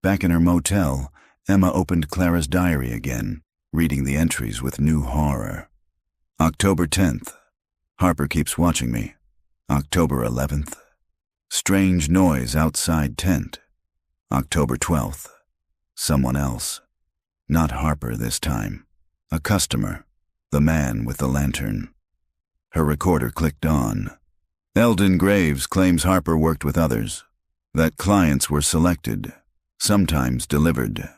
Back in her motel, Emma opened Clara's diary again, reading the entries with new horror. October 10th. Harper keeps watching me. October 11th. Strange noise outside tent. October 12th. Someone else. Not Harper this time. A customer. The man with the lantern. Her recorder clicked on. Eldon Graves claims Harper worked with others. That clients were selected. Sometimes delivered.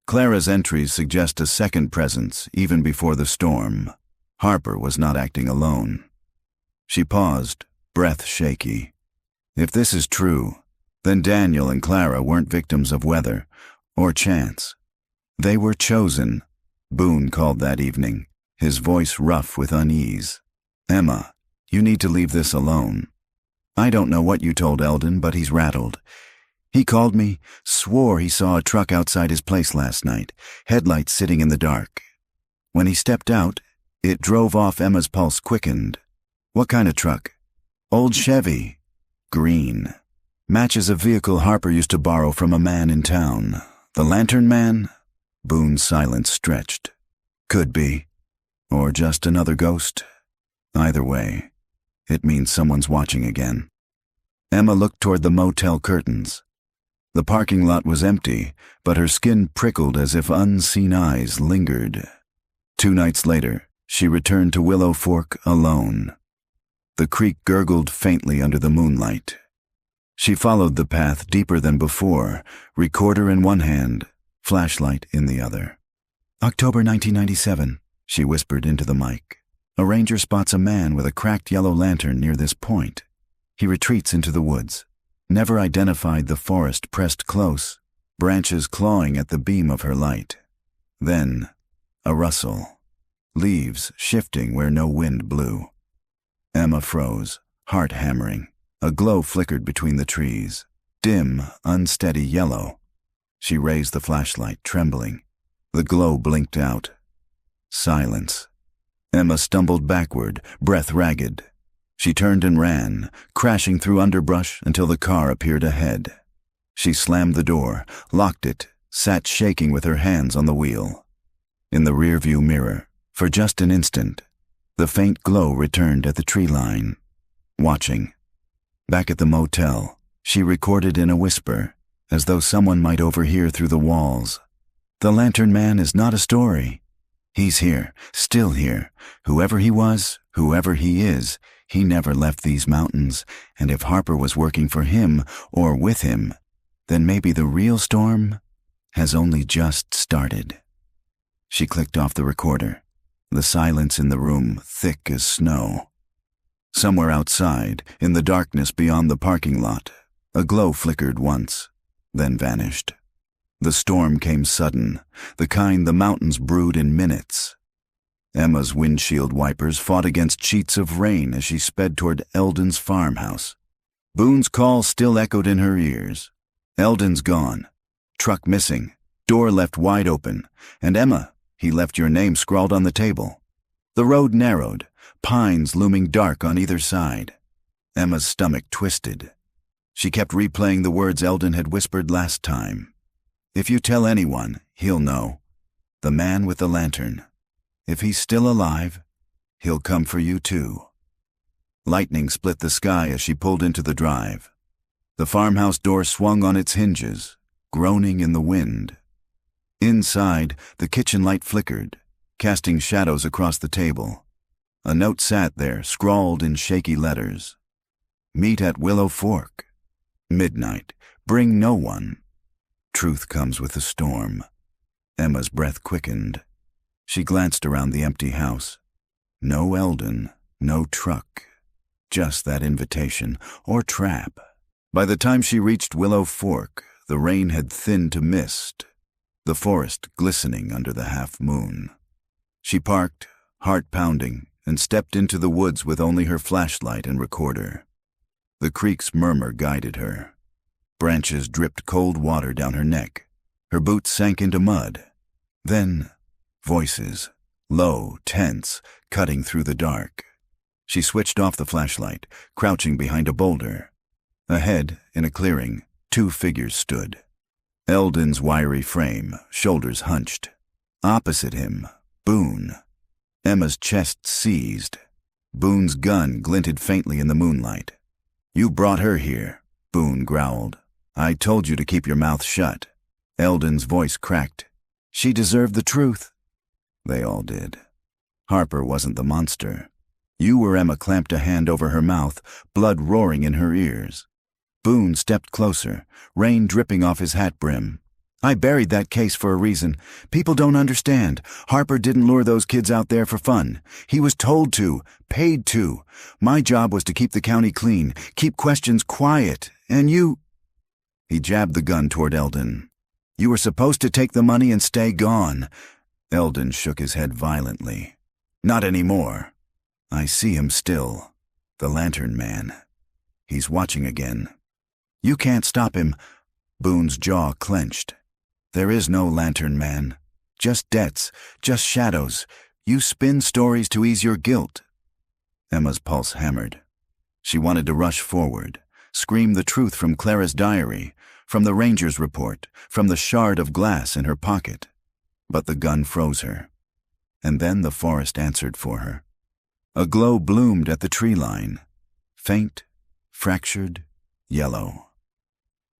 Clara's entries suggest a second presence even before the storm. Harper was not acting alone. She paused, breath shaky. If this is true, then Daniel and Clara weren't victims of weather or chance. They were chosen, Boone called that evening, his voice rough with unease. "Emma, you need to leave this alone. I don't know what you told Eldon, but he's rattled. He called me, swore he saw a truck outside his place last night, headlights sitting in the dark. When he stepped out, it drove off." Emma's pulse quickened. "What kind of truck?" "Old Chevy. Green. Matches a vehicle Harper used to borrow from a man in town. The lantern man?" Boone's silence stretched. "Could be. Or just another ghost. Either way, it means someone's watching again." Emma looked toward the motel curtains. The parking lot was empty, but her skin prickled as if unseen eyes lingered. 2 nights later, she returned to Willow Fork alone. The creek gurgled faintly under the moonlight. She followed the path deeper than before, recorder in one hand, flashlight in the other. October 1997, she whispered into the mic. A ranger spots a man with a cracked yellow lantern near this point. He retreats into the woods. Never identified, the forest pressed close, branches clawing at the beam of her light. Then, a rustle. Leaves shifting where no wind blew. Emma froze, heart hammering. A glow flickered between the trees. Dim, unsteady yellow. She raised the flashlight, trembling. The glow blinked out. Silence. Emma stumbled backward, breath ragged. She turned and ran, crashing through underbrush until the car appeared ahead. She slammed the door, locked it, sat shaking with her hands on the wheel. In the rearview mirror, for just an instant, the faint glow returned at the tree line. Watching. Back at the motel, she recorded in a whisper, as though someone might overhear through the walls. The Lantern Man is not a story. He's here, still here. Whoever he was, whoever he is, he never left these mountains, and if Harper was working for him, or with him, then maybe the real storm has only just started. She clicked off the recorder, the silence in the room thick as snow. Somewhere outside, in the darkness beyond the parking lot, a glow flickered once, then vanished. The storm came sudden, the kind the mountains brewed in minutes. Emma's windshield wipers fought against sheets of rain as she sped toward Eldon's farmhouse. Boone's call still echoed in her ears. Eldon's gone. Truck missing. Door left wide open. And Emma, he left your name scrawled on the table. The road narrowed, pines looming dark on either side. Emma's stomach twisted. She kept replaying the words Eldon had whispered last time. If you tell anyone, he'll know. The man with the lantern. If he's still alive, he'll come for you too. Lightning split the sky as she pulled into the drive. The farmhouse door swung on its hinges, groaning in the wind. Inside, the kitchen light flickered, casting shadows across the table. A note sat there, scrawled in shaky letters. Meet at Willow Fork. Midnight. Bring no one. Truth comes with the storm. Emma's breath quickened. She glanced around the empty house. No Eldon, no truck. Just that invitation, or trap. By the time she reached Willow Fork, the rain had thinned to mist, the forest glistening under the half-moon. She parked, heart pounding, and stepped into the woods with only her flashlight and recorder. The creek's murmur guided her. Branches dripped cold water down her neck. Her boots sank into mud. Then, voices, low, tense, cutting through the dark. She switched off the flashlight, crouching behind a boulder. Ahead, in a clearing, two figures stood. Eldon's wiry frame, shoulders hunched. Opposite him, Boone. Emma's chest seized. Boone's gun glinted faintly in the moonlight. You brought her here, Boone growled. I told you to keep your mouth shut. Eldon's voice cracked. She deserved the truth. They all did. Harper wasn't the monster. You were. Emma clamped a hand over her mouth, blood roaring in her ears. Boone stepped closer, rain dripping off his hat brim. I buried that case for a reason. People don't understand. Harper didn't lure those kids out there for fun. He was told to, paid to. My job was to keep the county clean, keep questions quiet, and you... He jabbed the gun toward Eldon. You were supposed to take the money and stay gone. Eldon shook his head violently. Not anymore. I see him still. The Lantern Man. He's watching again. You can't stop him. Boone's jaw clenched. There is no Lantern Man. Just debts, just shadows. You spin stories to ease your guilt. Emma's pulse hammered. She wanted to rush forward, scream the truth from Clara's diary, from the ranger's report, from the shard of glass in her pocket. But the gun froze her. And then the forest answered for her. A glow bloomed at the tree line. Faint, fractured, yellow.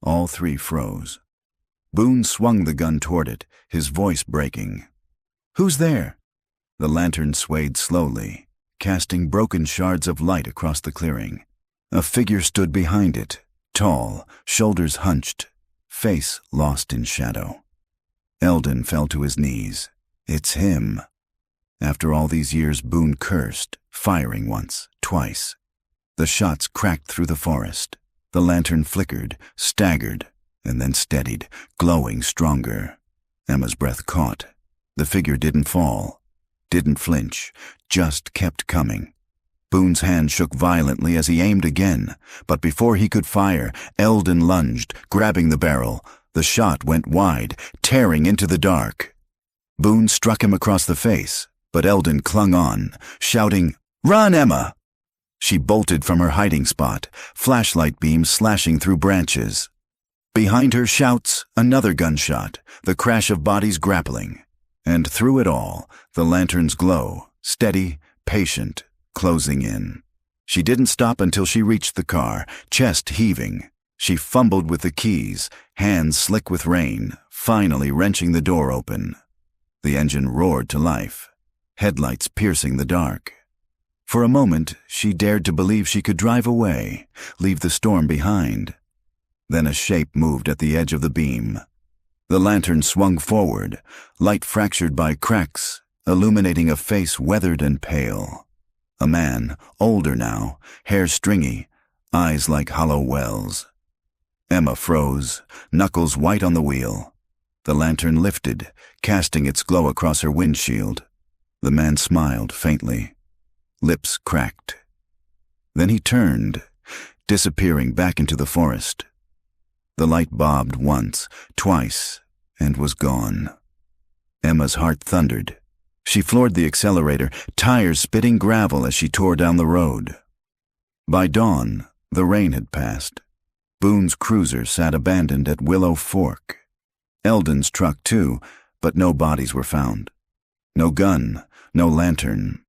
All three froze. Boone swung the gun toward it, his voice breaking. Who's there? The lantern swayed slowly, casting broken shards of light across the clearing. A figure stood behind it, tall, shoulders hunched, face lost in shadow. Eldon fell to his knees. It's him. After all these years, Boone cursed, firing once, twice. The shots cracked through the forest. The lantern flickered, staggered, and then steadied, glowing stronger. Emma's breath caught. The figure didn't fall, didn't flinch, just kept coming. Boone's hand shook violently as he aimed again, but before he could fire, Eldon lunged, grabbing the barrel. The shot went wide, tearing into the dark. Boone struck him across the face, but Eldon clung on, shouting, "Run, Emma!" She bolted from her hiding spot, flashlight beams slashing through branches. Behind her shouts, another gunshot, the crash of bodies grappling. And through it all, the lantern's glow, steady, patient, closing in. She didn't stop until she reached the car, chest heaving. She fumbled with the keys, hands slick with rain, finally wrenching the door open. The engine roared to life, headlights piercing the dark. For a moment, she dared to believe she could drive away, leave the storm behind. Then a shape moved at the edge of the beam. The lantern swung forward, light fractured by cracks, illuminating a face weathered and pale. A man, older now, hair stringy, eyes like hollow wells. Emma froze, knuckles white on the wheel. The lantern lifted, casting its glow across her windshield. The man smiled faintly. Lips cracked. Then he turned, disappearing back into the forest. The light bobbed once, twice, and was gone. Emma's heart thundered. She floored the accelerator, tires spitting gravel as she tore down the road. By dawn, the rain had passed. Boone's cruiser sat abandoned at Willow Fork. Eldon's truck too, but no bodies were found. No gun, no lantern.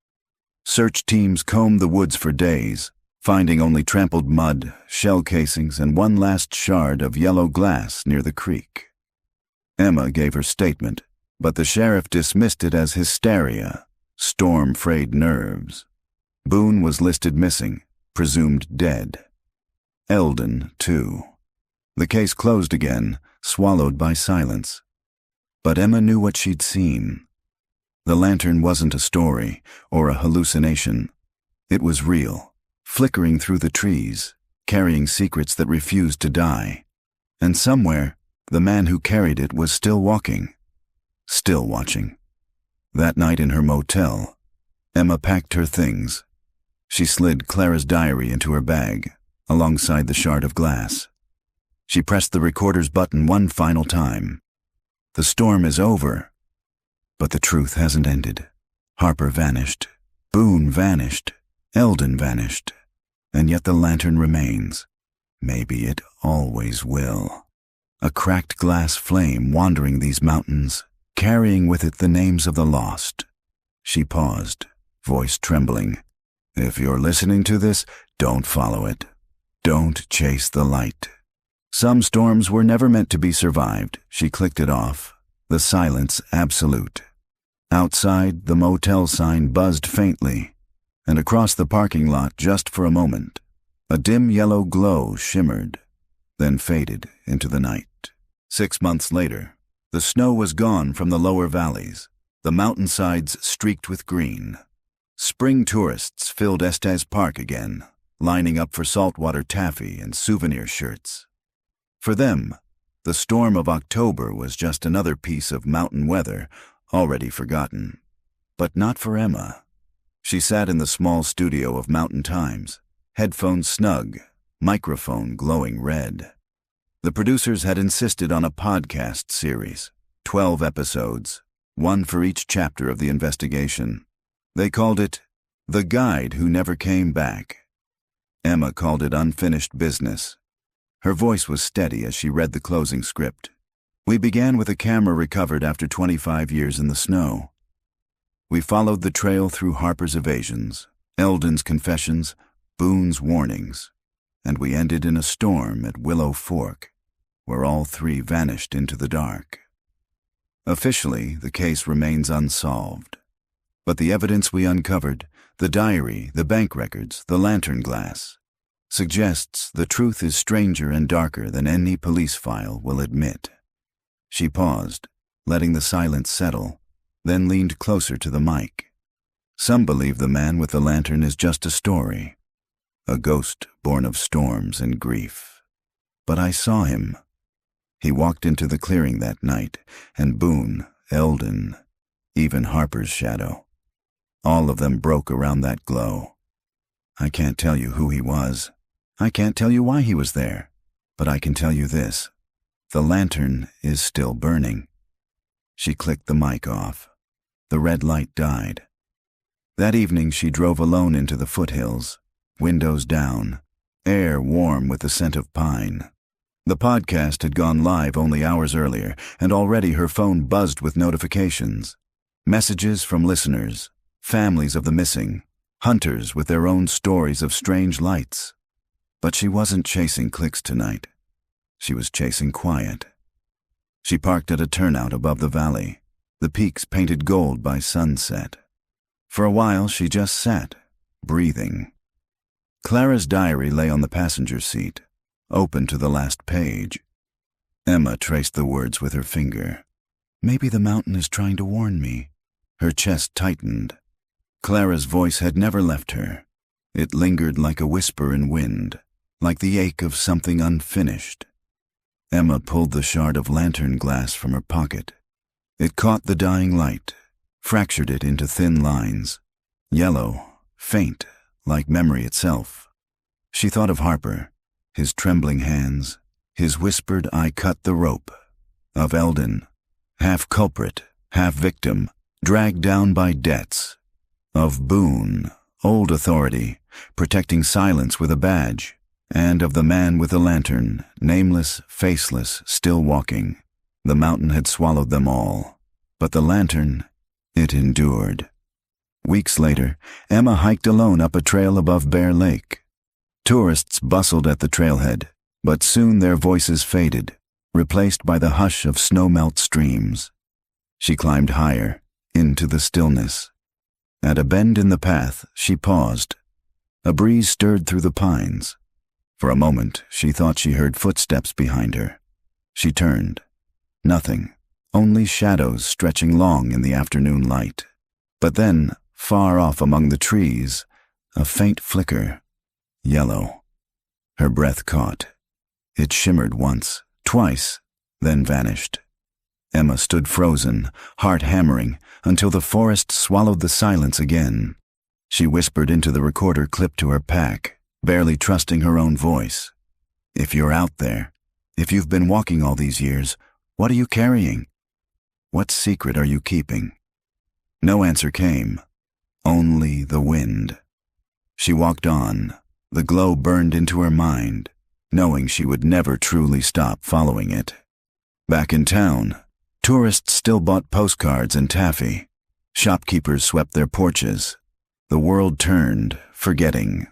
Search teams combed the woods for days, finding only trampled mud, shell casings, and one last shard of yellow glass near the creek. Emma gave her statement, but the sheriff dismissed it as hysteria, storm-frayed nerves. Boone was listed missing, presumed dead. Eldon, too. The case closed again, swallowed by silence. But Emma knew what she'd seen. The lantern wasn't a story or a hallucination. It was real, flickering through the trees, carrying secrets that refused to die. And somewhere, the man who carried it was still walking, still watching. That night in her motel, Emma packed her things. She slid Clara's diary into her bag, alongside the shard of glass. She pressed the recorder's button one final time. The storm is over. But the truth hasn't ended. Harper vanished. Boone vanished. Eldon vanished. And yet the lantern remains. Maybe it always will. A cracked glass flame wandering these mountains, carrying with it the names of the lost. She paused, voice trembling. If you're listening to this, don't follow it. Don't chase the light. Some storms were never meant to be survived. She clicked it off. The silence absolute. Outside, the motel sign buzzed faintly, and across the parking lot just for a moment, a dim yellow glow shimmered, then faded into the night. 6 months later, the snow was gone from the lower valleys, the mountainsides streaked with green. Spring tourists filled Estes Park again, lining up for saltwater taffy and souvenir shirts. For them, the storm of October was just another piece of mountain weather already forgotten. But not for Emma. She sat in the small studio of Mountain Times, headphones snug, microphone glowing red. The producers had insisted on a podcast series, 12 episodes, one for each chapter of the investigation. They called it The Guide Who Never Came Back. Emma called it unfinished business. Her voice was steady as she read the closing script. We began with a camera recovered after 25 years in the snow. We followed the trail through Harper's evasions, Eldon's confessions, Boone's warnings, and we ended in a storm at Willow Fork, where all three vanished into the dark. Officially, the case remains unsolved. But the evidence we uncovered, the diary, the bank records, the lantern glass, suggests the truth is stranger and darker than any police file will admit. She paused, letting the silence settle, then leaned closer to the mic. Some believe the man with the lantern is just a story, a ghost born of storms and grief. But I saw him. He walked into the clearing that night, and Boone, Eldon, even Harper's shadow. All of them broke around that glow. I can't tell you who he was. I can't tell you why he was there. But I can tell you this. The lantern is still burning. She clicked the mic off. The red light died. That evening she drove alone into the foothills, windows down, air warm with the scent of pine. The podcast had gone live only hours earlier, and already her phone buzzed with notifications. Messages from listeners, families of the missing, hunters with their own stories of strange lights. But she wasn't chasing clicks tonight. She was chasing quiet. She parked at a turnout above the valley, the peaks painted gold by sunset. For a while she just sat, breathing. Clara's diary lay on the passenger seat, open to the last page. Emma traced the words with her finger. Maybe the mountain is trying to warn me. Her chest tightened. Clara's voice had never left her. It lingered like a whisper in wind, like the ache of something unfinished. Emma pulled the shard of lantern glass from her pocket. It caught the dying light, fractured it into thin lines, yellow, faint, like memory itself. She thought of Harper, his trembling hands, his whispered "I cut the rope," of Eldon, half culprit, half victim, dragged down by debts, of Boone, old authority, protecting silence with a badge, and of the man with the lantern, nameless, faceless, still walking. The mountain had swallowed them all, but the lantern, it endured. Weeks later, Emma hiked alone up a trail above Bear Lake. Tourists bustled at the trailhead, but soon their voices faded, replaced by the hush of snow-melt streams. She climbed higher, into the stillness. At a bend in the path, she paused. A breeze stirred through the pines. For a moment, she thought she heard footsteps behind her. She turned. Nothing, only shadows stretching long in the afternoon light. But then, far off among the trees, a faint flicker, yellow. Her breath caught. It shimmered once, twice, then vanished. Emma stood frozen, heart hammering, until the forest swallowed the silence again. She whispered into the recorder clipped to her pack, barely trusting her own voice. If you're out there, if you've been walking all these years, what are you carrying? What secret are you keeping? No answer came, only the wind. She walked on. The glow burned into her mind, knowing she would never truly stop following it. Back in town, tourists still bought postcards and taffy. Shopkeepers swept their porches. The world turned, forgetting.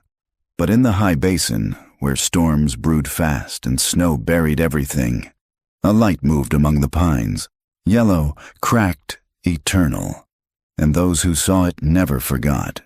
But in the high basin, where storms brewed fast and snow buried everything, a light moved among the pines, yellow, cracked, eternal. And those who saw it never forgot.